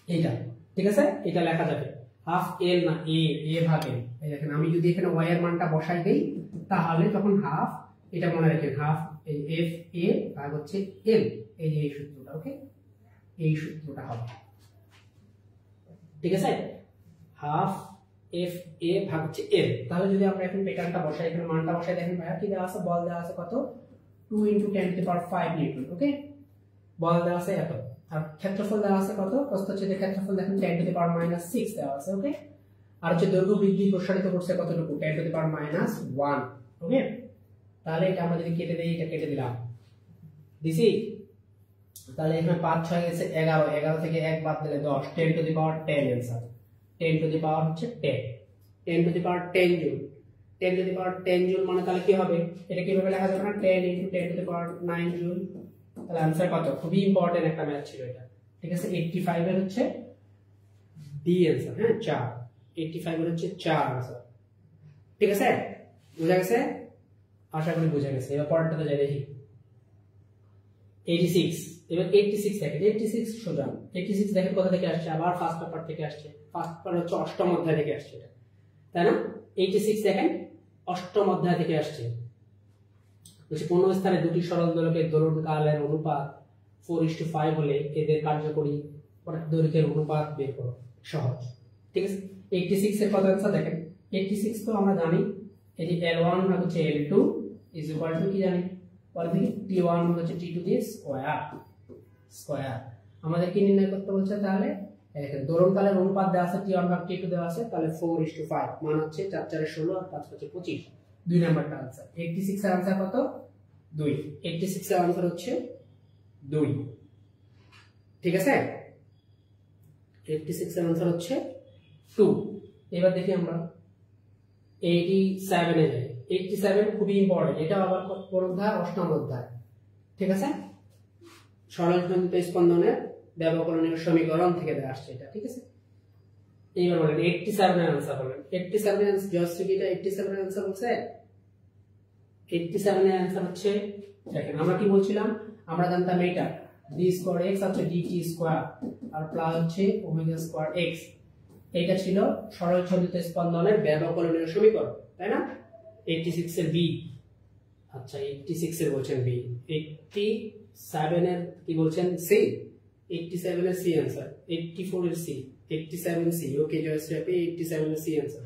এইটা ঠিক আছে, এটা লেখা যাবে হাফ এল না এ ভাগ এল। এই দেখেন আমি যদি এখানে ওয়াই এর মানটা বসাই দেই তাহলে তখন হাফ, এটা মনে রাখেন হাফ এই এফ এ ভাগ হচ্ছে এল, এই যে এই সূত্রটা, ওকে এই সূত্রটা হবে, ঠিক আছে, হাফ এফ এ ভাগ হচ্ছে এল। তাহলে যদি আমরা এখন প্যাটার্নটা বসাই, এখানে মানটা বসাই, দেখেন ভাইয়া কি দেওয়া আছে, বল দেওয়া আছে কত 2 × 10⁵ নিউটন, ওকে বল দেওয়া আছে এত, আর ক্ষেত্রফল দেওয়া আছে কত, প্রস্থচ্ছেদের ক্ষেত্রফল দেখেন 10⁻⁻6 দেওয়া আছে, ওকে আর হচ্ছে দৈর্ঘ্য বৃদ্ধি প্রসারিত করছে কতটুকু 10⁻⁻1, ওকে তাহলে এটা আমরা যদি কেটে দেই, এটা কেটে দিলাম দিছি, তাহলে এখানে 5 6 গেছে 11, 11 থেকে 1 বাদ দিলে 10, 10⁻10 आंसर, 10⁻10 হচ্ছে 10, 10⁻10 জুল, 10⁻10 জুল মানে তাহলে কি হবে, এটা কিভাবে লেখা যাবে না 10 × 10⁹ জুল, তাহলে आंसर কত, খুবই ইম্পর্টেন্ট একটা ম্যাথ ছিল এটা, ঠিক আছে 85 এর হচ্ছে ডি आंसर, হ্যাঁ 4, 85 এর হচ্ছে 4 आंसर, ঠিক আছে বুঝা গেছে, আশা করি বুঝা গেছে। এবার পরেরটাতে যাই দেখি 86, এবার 86 দেখেন, 86 সোজা 86 দেখেন কোথা থেকে আসছে, আবার ফার্স্ট পেপার থেকে আসছে, ফার্স্ট পেপার হচ্ছে অষ্টম অধ্যায় থেকে আসছে এটা, তাই না 86 দেখেন অষ্টম অধ্যায় থেকে আসছে, বলছে কোন স্থানে দুটি সরল দোলকের দোলন কালের অনুপাত 4:5 হলে এদের কার্যকরী দৈর্ঘ্যের অনুপাত বের করো, সহজ, ঠিক আছে 86 এর কত आंसर দেখেন, 86 তো আমরা জানি এই যে L1 ভাগ হচ্ছে L2 = কি জানি বলে দেখি T1 ভাগ হচ্ছে T2 দিয়ে স্কয়ার, আমাদের কি নির্ণয় করতে বলছে, তাহলে দেখেন দোলন কালের অনুপাত দেওয়া আছে T1 ভাগ T2 দেওয়া আছে, তাহলে 4:5 মান হচ্ছে 4 4 16 আর 5 5 25, 2 নাম্বারটা आंसर, 86 এর आंसर কত 2, 86 এর आंसर হচ্ছে 2, ঠিক আছে 86 এর आंसर হচ্ছে 2। এবার দেখি আমরা 87 এ যাই, 87 খুবই ইম্পর্টেন্ট, এটা আবার কোন অধ্যায়, অষ্টম অধ্যায়, ঠিক আছে সরলসন্ধিত স্পন্দনের ব্যবকলনীয় সমীকরণ থেকে দেয়া আসছে এটা, ঠিক আছে এইবার বলেন 87 এর आंसर বলেন, 87 এর জাস্ট কি এটা 87 এর आंसर হচ্ছে, 87 এর आंसर হচ্ছে দেখেন আমরা কি বলছিলাম, আমরা জানতাম এটা d² x হচ্ছে dt² আর প্লাস হচ্ছে ω² x, এটা ছিল সরলসন্ধিত স্পন্দনের ব্যবকলনীয় সমীকরণ, তাই না 86 এর বি, আচ্ছা 86 এর বলছেন বি, 87 এর কি বলছেন সি, 87 এর সি आंसर, 84 এর সি, 87 সি, ওকে জয়শ্রী 87 এর সি आंसर।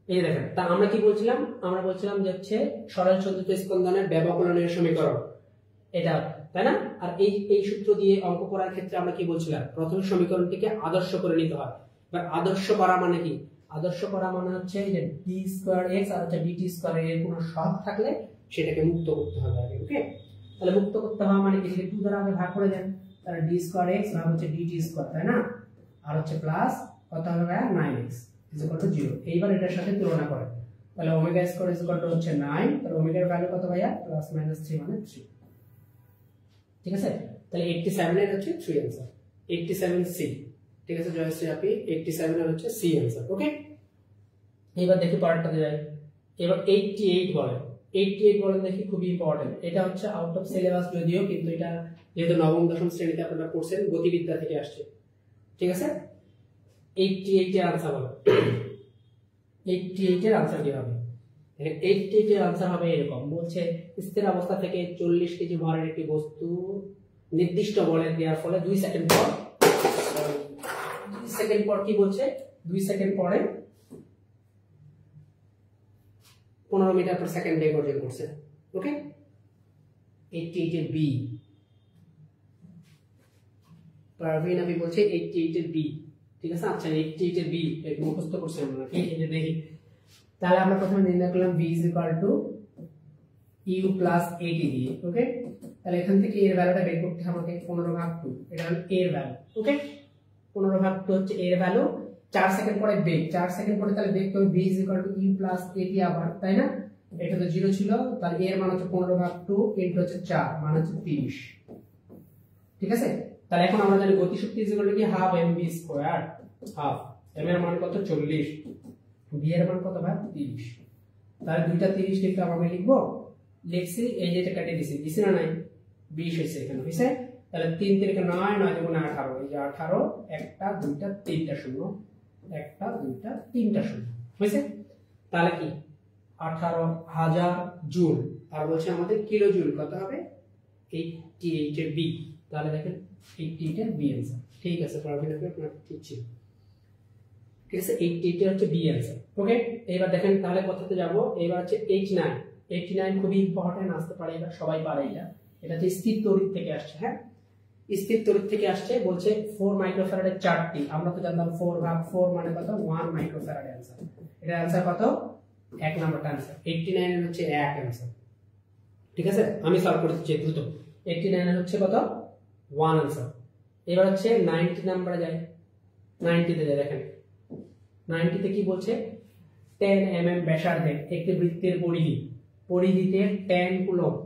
এই দেখেন তা আমরা কি বলছিলাম, আমরা বলছিলাম যে হচ্ছে সরলসন্ধিত স্পন্দনের ব্যবকলনীয় সমীকরণ এটা, তাই না, আর এই সূত্র দিয়ে অঙ্ক করার ক্ষেত্রে আমরা কি বলছিলাম, প্রথম সমীকরণটিকে আদর্শ করে নিতে হয়, এবার আদর্শ করা মানে কি, আদর্শ করা মানে হচ্ছে যে d² x আর হচ্ছে dt² এর কোনো সহগ থাকলে সেটাকে মুক্ত করতে হবে আগে, ওকে তাহলে মুক্ত করতে হবে মানে কি, যদি 2 দ্বারা আগে ভাগ করে দেন তাহলে d² x ভাগ হচ্ছে dt², তাই না, আর হচ্ছে প্লাস কত হবে 9x = 0, এইবার এটার সাথে তুলনা করে তাহলে ω² হচ্ছে 9, তাহলে ω এর ভ্যালু কত ভাইয়া +-3 মানে 3, ঠিক আছে তাহলে 87 এর হচ্ছে 3 आंसर, 87 সি, ঠিক আছে জয়শ্রী আপনি 87 এর হচ্ছে সি आंसर, ওকে এবার দেখি পরেরটাতে যাই, এবার 88 বলেন, 88 বলেন দেখি খুবই ইম্পর্টেন্ট, এটা হচ্ছে আউট অফ সিলেবাস যদিও, কিন্তু এটা যেহেতু নবম দশম শ্রেণীতে আপনারা পড়ছেন গতিবিদ্যা থেকে আসছে, ঠিক আছে 88 এর आंसर বলো, 88 এর आंसर কি হবে, 88 এর आंसर হবে এরকম, বলছে স্থির অবস্থা থেকে 40 কেজি ভরের একটি বস্তু নির্দিষ্ট বলে দেওয়ার ফলে 2 সেকেন্ড পর কি বলছে 2 সেকেন্ড পরে 15 মিটার পার সেকেন্ড বেগ অর্জন করছে, ওকে 88 এর বি, পারভিন আপনি বলছে 88 এর বি, ঠিক আছে আচ্ছা 88 এর বি একটু মুখস্থ করছি আমরা, এই যে দেখি তাহলে আমরা প্রথমে নির্ণয় করলাম v u + 80 দিয়ে, ওকে তাহলে এখান থেকে এর ভ্যালুটা বের করতে হবে আমাকে 15/2, এটা হলো এর ভ্যালু, ওকে 15/2 হচ্ছে এর ভ্যালু, 4 সেকেন্ড পরে বেগ, 4 সেকেন্ড পরে তাহলে বেগ হবে v u + 80 আবার, তাই না এটা তো 0 ছিল, তাহলে এর মান হচ্ছে 15/2 ইনটু হচ্ছে 4 মান হচ্ছে 30, ঠিক আছে তাহলে এখন আমরা জানি গতিশক্তি কি হাফ mv², হাফ m এর মান কত 40, v এর মান কত ভাই 30, তাহলে দুইটা 30 লিখতে আমরা লিখবো, লিখছি এই যে এটা কেটে দিছি না নাই 20 হইছে এখানে হইছে, তাহলে 3 3 9, 9 2 18, এই যে 18, একটা দুইটা তিনটা শূন্য, একটা দুইটা তিনটা শূন্য হয়েছে। তাহলে কি 18,000 জুল, আর বলছে আমাদের কিলো জুল কত হবে 88 এর বি। তাহলে দেখেন 88 এর বি आंसर। ঠিক আছে, প্রবলেম আপনার ঠিক ছিল, ঠিক আছে, 88 এর হচ্ছে বি आंसर। ওকে, এবার দেখেন তাহলে কোথাতে যাব, এবার হচ্ছে 89। 89 খুবই ইম্পর্টেন্ট, আসতে পারে এবার সবাই পারে এটা। এটা হচ্ছে স্থির তড়িৎ থেকে আসছে। হ্যাঁ, স্থির তড়িৎ থেকে আসছে, বলছে 4 মাইক্রোফ্যারাডের চারটি। আমরা তো জানতাম 4 ভাগ 4 মানে কত 1 মাইক্রোফ্যারাড आंसर। এটা आंसर কত, এক নাম্বারটা आंसर। 89 এর হচ্ছে 1 आंसर। ঠিক আছে, আমি সলভ করে দিচ্ছি দ্রুত। 89 এর হচ্ছে কত 1 आंसर। এবার হচ্ছে 90 নাম্বারে যাই, 90 তে যাই। দেখেন 90 তে কি বলছে, 10 mm ব্যাসার্ধের একটি বৃত্তের পরিধি, পরিধিতে 10 কুলম্ব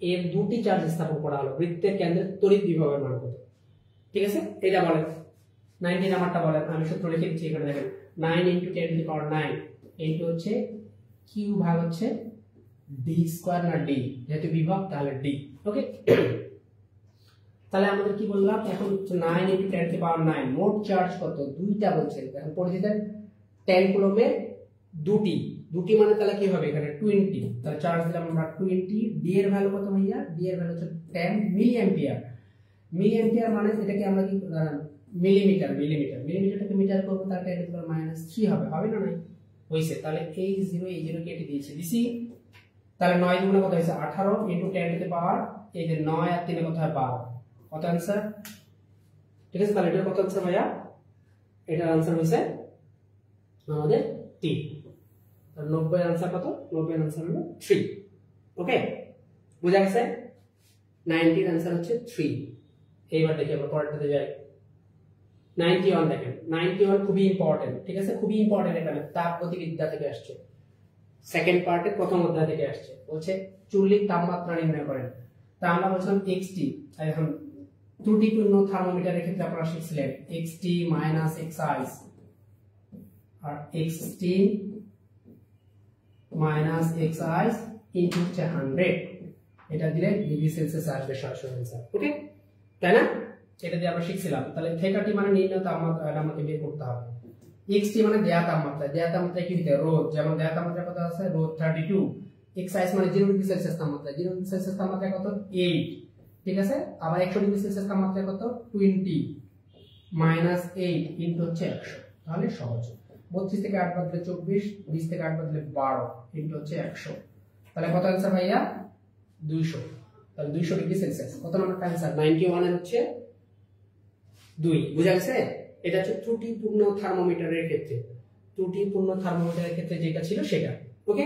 এর দুটি চার্জ স্থাপন করা হলো, বৃত্তের কেন্দ্রে তড়িৎ বিভবের মান কত। ঠিক আছে, এটা বলেন 90 নাম্বারটা বলেন। আমি সূত্র লিখে দিচ্ছি এখানে, দেখেন 9 × 10⁹ ইনটু হচ্ছে কিউ ভাগ হচ্ছে ডি স্কয়ার না ডি, যেহেতু বিভব তাহলে ডি। ওকে, তাহলে আমাদের কি বললাম এখন 9 × 10⁹ মোট চার্জ কত, দুইটা বলছে। এখন পরিধিতে 10 কুলম্বের দুটি, দুটি মানে তাহলে কি হবে এখানে 20। তাহলে চার্জ দিলাম আমরা 20। ডি এর ভ্যালু কত ভাইয়া, ডি এর ভ্যালু হচ্ছে 10 মিলি অ্যাম্পিয়ার। মিলি অ্যাম্পিয়ার মানে এটাকে আমরা কি মিলিমিটার, মিলিমিটারটাকে মিটার করব, তার 10⁻³ হবে, হবে না নাই হইছে। তাহলে এই 0 কেটে দিয়েছে দিছি। তাহলে 9 দুগুণে কত হইছে 18 × 10⁻, এই যে 9 আর 3 কত হয় 12, কত आंसर। ঠিক আছে, তাহলে এটার কত आंसर ভাইয়া, এটার आंसर হইছে আমাদের 3। আর 90 এর आंसर কত, 90 এর आंसर হলো 3। ওকে, বুঝা গেছে, 90 এর आंसर হচ্ছে 3। এইবার দেখি আমরা পরেরটাতে যাই। 91 দেখেন, 91 খুবই ইম্পর্টেন্ট। ঠিক আছে, খুবই ইম্পর্টেন্ট, এখানে তাপগতিবিদ্যা থেকে আসছে, সেকেন্ড পার্টের প্রথম অধ্যায় থেকে আসছে। বলছে চুল্লির তাপমাত্রা নির্ণয় করেন। তা আমরা বলছিলাম xt, এখন ত্রুটিপূর্ণ থার্মোমিটারের ক্ষেত্রে আপনারা শিখছিলেন xt - xi আর xt - xi ইনটু 100, এটা দিলে ডিগ্রি সেলসিয়াস আসবে সরাসরি आंसर। ওকে, তাই না, এটা দিয়ে আমরা শিখছিলাম। তাহলে θt মানে নির্ণয় তাপমাত্রা, এটা আমাকে বের করতে হবে। xt মানে দেয়া তাপমাত্রা, দেয়া তাপমাত্রা কি দিতে রোদ, যেমন দেয়া তাপমাত্রা কত আছে রোদ 32। xi মানে 0 ডিগ্রি সেলসিয়াস তাপমাত্রা, 0 ডিগ্রি সেলসিয়াস তাপমাত্রা কত 8। ঠিক আছে, আবার 100 ডিগ্রি সেলসিয়াস তাপমাত্রা কত 20 - 8 ইনটু হচ্ছে 100। তাহলে সহজ, 32 থেকে 8 বাদ দিলে 24, 20 থেকে 8 বাদ দিলে 12 ইনটু হচ্ছে 100। তাহলে কত आंसर ভাইয়া 200। তাহলে 200 ডিগ্রি সেলসিয়াস কত নম্বরটা आंसर, 91 এর হচ্ছে 2। বুঝা গেছে, এটা হচ্ছে ত্রুটিপূর্ণ থার্মোমিটারের ক্ষেত্রে, ত্রুটিপূর্ণ থার্মোমিটারের ক্ষেত্রে যেটা ছিল সেটা। ওকে,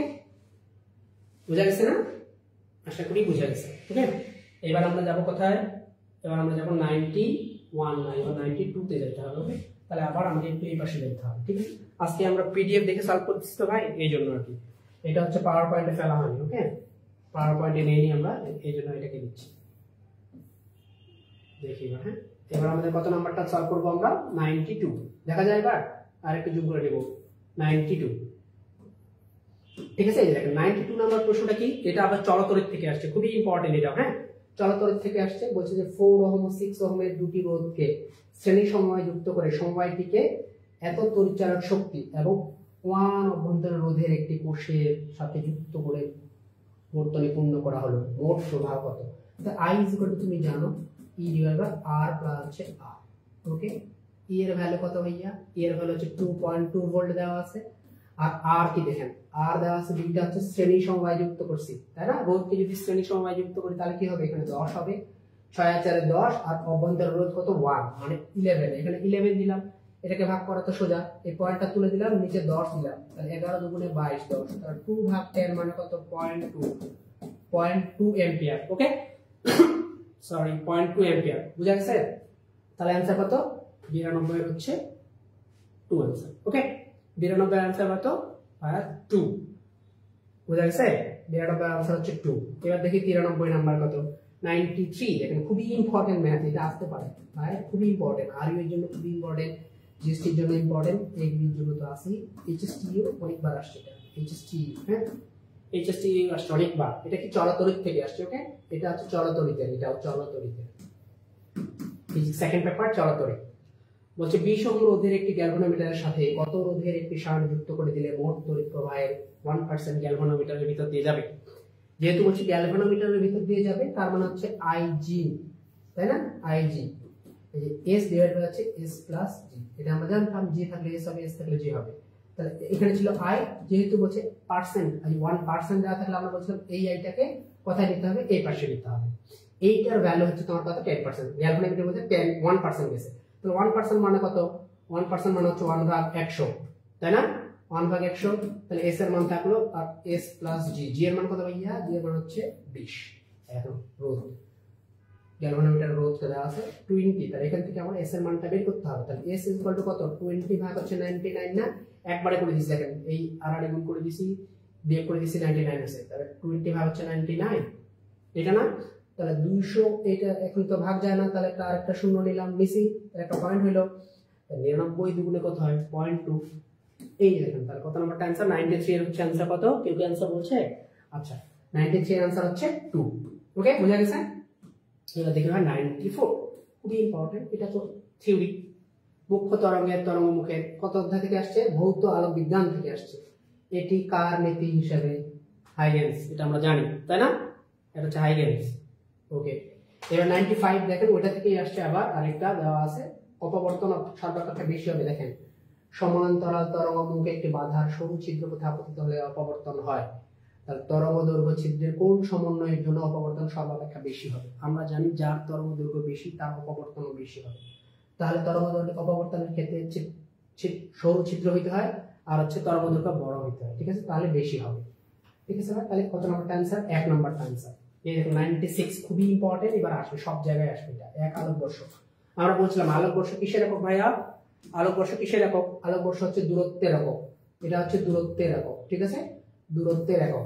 বুঝা গেছে না, আশা করি বুঝা গেছে। ওকে, এবার আমরা যাব কোথায়, এবার আমরা যাব 91 না, এবার 92 তে যেতে হবে। ওকে, তাহলে আবার আমাকে একটু এই পাশে যেতে হবে। ঠিক আছে, আজকে আমরা পিডিএফ দেখে সলভ করতেছি তো ভাই, এই জন্য আর কি। এটা হচ্ছে পাওয়ার পয়েন্টে ফেলা হয়নি। ওকে, পাওয়ার পয়েন্টে নেই আমরা, এই জন্য এটাকে দিচ্ছি। দেখি এবার, হ্যাঁ, এবার আমাদের কত নাম্বারটা সলভ করব আমরা 92। দেখা যায় এবার আরেকটু যোগ করে দেব 92। ঠিক আছে, এই দেখেন 92 নাম্বার প্রশ্নটা কি, এটা আবার চলতড়িৎ থেকে আসছে, খুবই ইম্পর্টেন্ট এটা। হ্যাঁ, চলতড়িৎ থেকে আসছে, বলছে যে 4 ওহম ও 6 ওহমের দুটি রোধকে শ্রেণী সমবায় যুক্ত করে সমবায়টিকে এত তড়িৎচালক শক্তি এবং 1 অভ্যন্তরীণ রোধের একটি কোষের সাথে যুক্ত করে বর্তনী পূর্ণ করা হলো। মোট প্রবাহ কত, I তুমি জানো E/R প্লাস হচ্ছে R। ওকে, E এর ভ্যালু কত ভাইয়া, E এর ভ্যালু হচ্ছে 2.2 ভোল্ট দেওয়া আছে, আর R কি দেখেন R দেওয়া আছে, দুইটা হচ্ছে শ্রেণী সমবায় যুক্ত করছি, তাই না। রোধকে যদি শ্রেণী সমবায় যুক্ত করি তাহলে কি হবে, এখানে 10 হবে, 6 আর 4 10, আর অভ্যন্তরীণ রোধ কত 1 মানে 11, এখানে 11 দিলাম। এটাকে ভাগ করা তো সোজা, এই পয়েন্টটা তুলে দিলাম, নিচে 10 দিলাম, তাহলে 11 দুগুণে 22, 10, তাহলে 2 ভাগ 10 মানে কত 0.2 অ্যাম্পিয়ার। ওকে, সরি 0.2 অ্যাম্পিয়ার। বুঝা গেছে, তাহলে आंसर কত 92 এর হচ্ছে 2 आंसर। ওকে, 92 এর आंसर কত 2। বুঝা গেছে, 92 এর आंसर হচ্ছে 2। এবার দেখি 93 নাম্বার কত 93। দেখেন খুবই ইম্পর্টেন্ট ম্যাথ, এটা আসতে পারে ভাই, খুবই ইম্পর্টেন্ট। আর এর জন্য খুবই ইম্পর্টেন্ট, জিএসটির জন্য ইম্পর্টেন্ট, এগ্রির জন্য তো আসি, এইচএসটিও অনেকবার আসছে। এটা এইচএসটি, হ্যাঁ, এইচএসটি আসছে অনেকবার। এটা কি চলতড়িৎ থেকে আসছে। ওকে, এটা হচ্ছে চলতড়িতের, এটাও চলতড়িতের। সেকেন্ড পেপার চলাতরে বলছে 20 ওহম রোধের একটি গ্যালভানোমিটারের সাথে কত রোধের একটি সারণী যুক্ত করে দিলে মোট তড়িৎ প্রবাহের 1% গ্যালভানোমিটারের ভিতর দিয়ে যাবে। যেহেতু বলছে গ্যালভানোমিটারের ভিতর দিয়ে যাবে তার মানে হচ্ছে আইজি, তাই না? আইজি এই যে এস ডিভাইড বাই হচ্ছে এস প্লাস জি, এটা আমরা জানতাম, জি থাকলে এস হবে, এস থাকলে জি হবে। তাহলে এখানে ছিল আই, যেহেতু বলছে পার্সেন্ট, আই 1% দেওয়া থাকলে আমরা বলছিলাম এই আইটাকে কোথায় নিতে হবে, এই পাশে নিতে হবে। এইটার ভ্যালু হচ্ছে তোমার কত, 10%। গ্যালভানোমিটারের মধ্যে 1% গেছে, তাহলে 1% মানে কত, 1% মানে হচ্ছে 1/100, তাই না? 1/100, তাহলে এস এর মান থাকলো আর এস প্লাস জি, জি এর মান কত ভাইয়া, জি এর মান হচ্ছে 20। এখন রোধ, গ্যালভানোমিটার রোধটা দেওয়া আছে 20, তাহলে এখান থেকে আমরা এস এর মানটা বের করতে হবে। তাহলে এস ইকুয়াল টু কত, 20 ভাগ হচ্ছে 99 না, একবারে করে দিছি, দেখেন এই আর গুণ করে দিছি, বিয়োগ করে দিছি 99 আছে, তাহলে 20 ভাগ হচ্ছে 99, এটা না? তাহলে 200, এটা এখন তো ভাগ যায় না, তাহলে একটা আরেকটা শূন্য নিলাম নিছি, তাহলে একটা পয়েন্ট হইলো, 99 দুগুণে কত হয় 0.2, এই দেখেন তাহলে কত নাম্বারটা आंसर 93 এর হচ্ছে आंसर কত, কেউ কি आंसर বলছে? আচ্ছা 93 এর आंसर হচ্ছে 2। ওকে, বুঝা গেছে? এবার দেখি ভাই 94 খুবই ইম্পর্টেন্ট, এটা তো থিওরি। মুখ্য তরঙ্গের তরঙ্গমুখের কত অধ্যায় থেকে আসছে, ভৌত আলোক বিজ্ঞান থেকে আসছে। এটি কার নীতি হিসেবে, হাইগেন্স, এটা আমরা জানি, তাই না? এটা হচ্ছে হাইগেন্স। ওকে, এবার 95 দেখেন ওটা থেকেই আসছে, আবার আরেকটা দেওয়া আছে, অপবর্তন সর্বাপেক্ষা বেশি হবে। দেখেন সমান্তরাল তরঙ্গমুখে একটি বাধার সরু ছিদ্র কোথাও আপতিত হলে অপবর্তন হয়, তাহলে তরঙ্গ দৈর্ঘ্য ছিদ্রের কোন সমন্বয়ের জন্য অপবর্তন সর্বাপেক্ষা বেশি হবে? আমরা জানি যার তরঙ্গ দৈর্ঘ্য বেশি তার অপবর্তনও বেশি হবে। তাহলে তরঙ্গ দৈর্ঘ্য অপবর্তনের ক্ষেত্রে সরু ছিদ্র হইতে হয় আর হচ্ছে তরঙ্গ দৈর্ঘ্য বড় হইতে হয়, ঠিক আছে? তাহলে বেশি হবে, ঠিক আছে? তাহলে কত নাম্বারটা आंसर, 1 নাম্বারটা आंसर। এই দেখুন 96 খুবই ইম্পর্টেন্ট, এবার আসবে সব জায়গায় আসবে এটা। এক আলোকবর্ষ, আমরা বলছিলাম আলোকবর্ষ কিসের একক ভাইয়া, আলোকবর্ষ কিসের একক, আলোকবর্ষ হচ্ছে দূরত্বের একক, এটা হচ্ছে দূরত্বের একক, ঠিক আছে? দূরত্বের একক,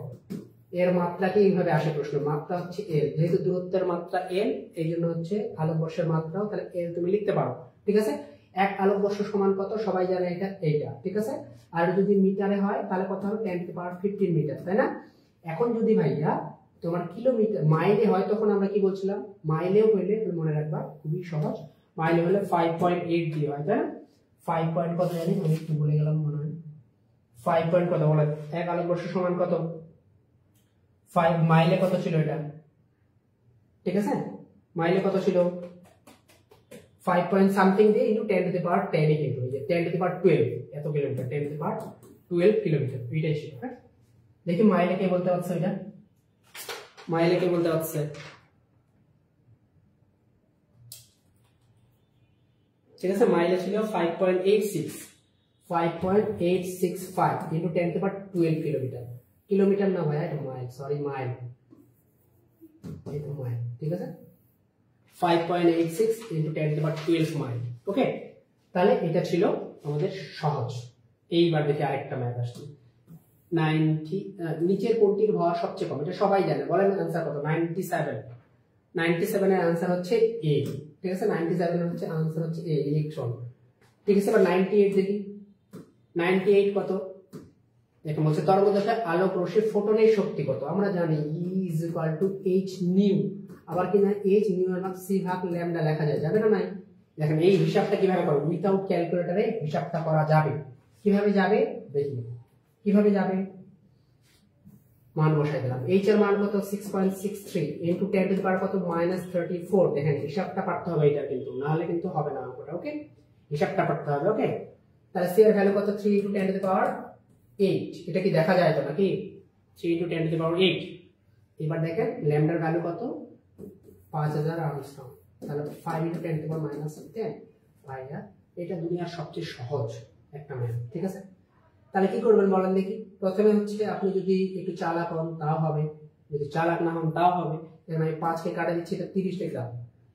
এর মাত্রাকে এইভাবে আসে প্রশ্ন, মাত্রা হচ্ছে এল, যেহেতু দূরত্বের মাত্রা এল এই জন্য হচ্ছে আলোকবর্ষের মাত্রাও তাহলে এল তুমি লিখতে পারো, ঠিক আছে? এক আলোকবর্ষ সমান কত, সবাই জানে এটা, এইটা, ঠিক আছে? আর যদি মিটারে হয় তাহলে কত হবে, 10⁻15 মিটার, তাই না? এখন যদি ভাইয়া তোমার কিলোমিটার মাইলে হয় তখন আমরা কি বলছিলাম, মাইলেও হইলে মনে রাখবা খুবই সহজ, মাইলে হলে 5.8 দিয়ে হয়, তাই না? 5 পয়েন্ট কত জানি আমি একটু বলে গেলাম মনে হয়, 5 পয়েন্ট কত বলে, এক আলোকবর্ষ সমান কত, 5 মাইলে কত ছিল এটা, ঠিক আছে? মাইলে কত ছিল, 5 পয়েন্ট সামথিং দিয়ে ইনটু 10⁻10 এ কিন্তু এই যে 10⁻12 এত কিলোমিটার, 10⁻12 কিলোমিটার, এইটাই ছিল। হ্যাঁ, দেখি মাইলে কে বলতে পারছে, এটা মাইলে কে বলতে পারছে, ঠিক আছে? মাইলে ছিল 5.865 ইনটু 10⁻12 কিলোমিটার, কিলোমিটার না ভাই, এটা মাইল, সরি মাইল, এটা মাইল, ঠিক আছে? 5.86 ইনটু 10⁻12 মাইল। ওকে, তাহলে এটা ছিল আমাদের সহজ। এইবার দেখি আরেকটা ম্যাথ আসছে, 90 নিচের কোনটির ভর সবচেয়ে কম, এটা সবাই জানে, বলেন आंसर কত, 97। 97 এর आंसर হচ্ছে এ, ঠিক আছে? 97 এর হচ্ছে आंसर হচ্ছে এ, ইলেকট্রন, ঠিক আছে? এবার 98 দেখি, 98 কত, দেখুন বলছে তরঙ্গদশায় আলোক রশ্মির ফোটনের শক্তি কত, আমরা জানি E = h নিউ, আবার কি না h নিউ এর মান c ভাগ ল্যামডা লেখা যায়, যাবে না? নাই, দেখেন এই হিসাবটা কিভাবে করব, উইদাউট ক্যালকুলেটরে হিসাবটা করা যাবে, কিভাবে যাবে দেখি, কিভাবে যাবে, মান বসাই দিলাম, h এর মান কত 6.63 ইনটু 10 টু দি পাওয়ার কত -34, দেখেন হিসাবটা পারতে হবে এটা, কিন্তু না হলে কিন্তু হবে না অঙ্কটা। ওকে, হিসাবটা পারতে হবে। ওকে, তাহলে c এর ভ্যালু কত, 3 ইনটু 10 টু দি পাওয়ার 8, এটা কি দেখা যায় তো নাকি, 3 ইনটু 10 টু দি পাওয়ার 8। এবার দেখেন ল্যামডার ভ্যালু কত, 5000 আর্মস্ট্রং, তাহলে 5 ইনটু 10 টু দি পাওয়ার -10 ভাইয়া, এটা দুনিয়ার সবচেয়ে সহজ একটা ম্যাথ, ঠিক আছে? তাহলে কি করবেন বলেন দেখি, প্রথমে হচ্ছে আপনি যদি একটু চালাক হন তাও হবে, যদি চালাক না হন তাও হবে। এখানে আমি 5 কে কাটা দিচ্ছি, এটা 30 লিখলাম,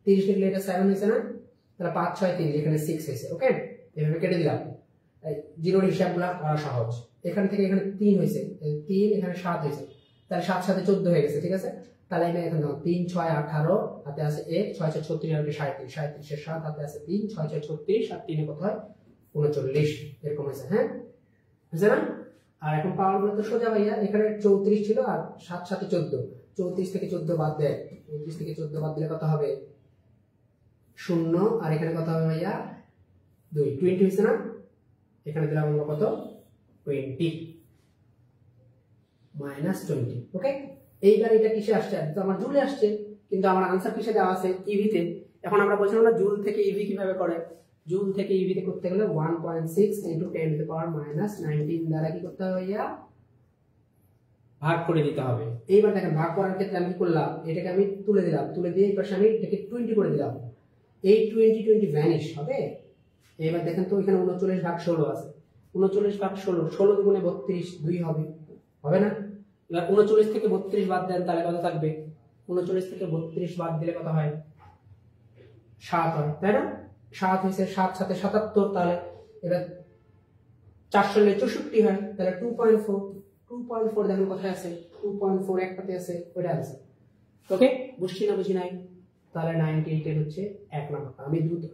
30 লিখলে এটা 7 হয়েছে না, তাহলে 5 6 30, এখানে 6 হয়েছে। ওকে, এভাবে কেটে দিলাম, জিরোর হিসাবগুলো করা সহজ। এখান থেকে এখানে 3 হয়েছে, 3 এখানে 7 হয়েছে, তাহলে 7 7 14 হয়ে গেছে, ঠিক আছে? তাহলে এখানে দেখো 3 6 18 হাতে আছে 1, 6 6 36 আর 37, 37 এর 7 হাতে আছে 3, 6 6 36 আর 3 এ কত হয় 39, এরকম হয়েছে। হ্যাঁ, বুঝছেন না? আর এখন পাওয়ার গুলো তো সোজা ভাইয়া, এখানে 34 ছিল আর 7 7 14, 34 থেকে 14 বাদ দেয়, 34 থেকে 14 বাদ দিলে কত হবে 0 আর এখানে কত হবে ভাইয়া 2 20 হয়েছে না, এখানে দিলাম আমরা কত 20 মাইনাস 20। ওকে, এইবার এটা কিসে আসছে, তো আমার জুলে আসছে, কিন্তু আমার আনসার কিসে দেওয়া আছে ইভিতে। এখন আমরা বলছিলাম না জুল থেকে ইভি কিভাবে করে, জুল থেকে ইভিতে করতে গেলে 1.6 × 10⁻⁻19 দ্বারা কি করতে হবে ভাইয়া ভাগ করে দিতে হবে। এইবার দেখেন ভাগ করার ক্ষেত্রে আমি কি করলাম, এটাকে আমি তুলে দিলাম, তুলে দিয়ে এই পাশে আমি এটাকে 20 করে দিলাম, এই 20 ভ্যানিশ হবে। এবার দেখেন তো এখানে 39/16 আছে, 39/16 16 দুগুণে 32 2 হবে, হবে না? এবার 39 থেকে 32 বাদ দেন তাহলে কত থাকবে, 39 থেকে 32 বাদ দিলে কত হয় 7 হয়, তাই না? 7 হয়েছে, 7 সাথে 77, তাহলে এবার 4 × 64 হয়, তাহলে 2.4 দেখেন কোথায় আছে, 2.4 একটাতে আছে, ওইটা আছে। ওকে, বুঝছি না বুঝি নাই? তাহলে 98 এর হচ্ছে 1 নাম্বার।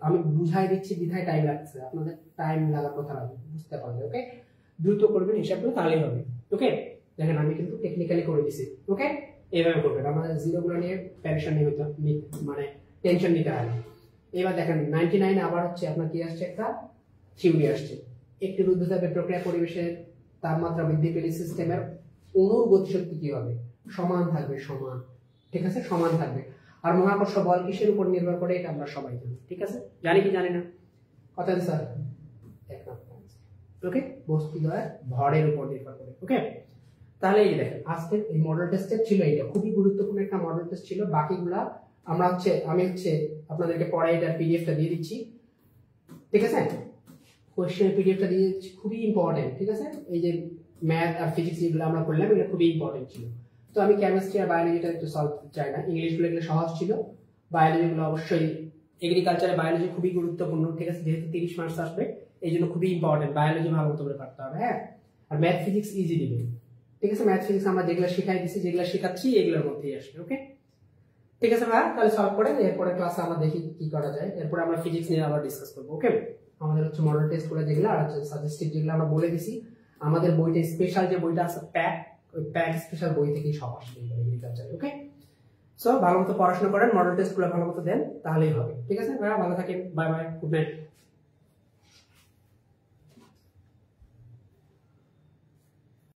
আমি বুঝাই দিচ্ছি বিধায় টাইম লাগছে, আপনাদের টাইম লাগার কথা না, বুঝতে পারবে। ওকে, দ্রুত করবেন হিসাবগুলো তাহলেই হবে। ওকে, দেখেন আমি কিন্তু টেকনিক্যালি করে দিছি। ওকে, এইভাবে করবেন, আমাদের জিরোগুলো নিয়ে প্যারেশন নিয়ে হইতে মানে টেনশন নিতে হয় না। এবার দেখেন 99 আবার হচ্ছে আপনার কি আসছে, একটা থিওরি আসছে, একটি রুদ্ধতাপের প্রক্রিয়া পরিবেশের তাপমাত্রা বৃদ্ধি পেলে সিস্টেমের অণুর গতিশক্তি কি হবে, সমান থাকবে, সমান, ঠিক আছে, সমান থাকবে। আর মহাকর্ষ বল কিসের উপর নির্ভর করে এটা আমরা সবাই জানি, ঠিক আছে, জানি কি জানি না, কথা স্যার ওকে, বস্তুদ্বয়ের ভরের উপর নির্ভর করে। ওকে, তাহলে এই দেখেন আজকে এই মডেল টেস্টের ছিল, এটা খুবই গুরুত্বপূর্ণ একটা মডেল টেস্ট ছিল। বাকিগুলা আমরা আমি আপনাদেরকে পরে এটার পিডিএফটা দিয়ে দিচ্ছি, ঠিক আছে, কোশ্চেনের পিডিএফটা দিয়ে দিচ্ছি, খুবই ইম্পর্টেন্ট, ঠিক আছে। এই যে ম্যাথ আর ফিজিক্স যেগুলো আমরা করলাম এগুলো খুবই ইম্পর্টেন্ট ছিল। তো আমি কেমিস্ট্রি আর বায়োলজিটা একটু সলভ চাই না, ইংলিশগুলো এগুলো সহজ ছিল, বায়োলজিগুলো অবশ্যই, এগ্রিকালচারে বায়োলজি খুবই গুরুত্বপূর্ণ, ঠিক আছে, যেহেতু 30 মার্কস আসবে এই জন্য খুবই ইম্পর্টেন্ট, বায়োলজি ভালো মতো করে পারতে হবে। হ্যাঁ, আর ম্যাথ ফিজিক্স ইজি দিবে, ঠিক আছে, ম্যাথ ফিজিক্স আমরা যেগুলো শিখাই দিচ্ছি, যেগুলো শেখাচ্ছি এগুলোর মধ্যেই আসবে। ওকে, ঠিক আছে ভাই, তাহলে সলভ করে এরপরে ক্লাসে আমরা দেখি কি করা যায়, এরপরে আমরা ফিজিক্স নিয়ে আবার ডিসকাস করবো। ওকে, আমাদের হচ্ছে মডেল টেস্ট করে যেগুলো আর হচ্ছে সাজেস্টিভ যেগুলো আমরা বলে দিছি, আমাদের বইটা স্পেশাল যে বইটা আছে প্যাক, ওই প্যাক স্পেশাল বই থেকেই সব আসবে এগ্রিকালচার। ওকে, সো ভালো মতো পড়াশোনা করেন, মডেল টেস্ট গুলো ভালো মতো দেন, তাহলেই হবে। ঠিক আছে ভাইয়া, ভালো থাকেন, বাই বাই, গুড নাইট।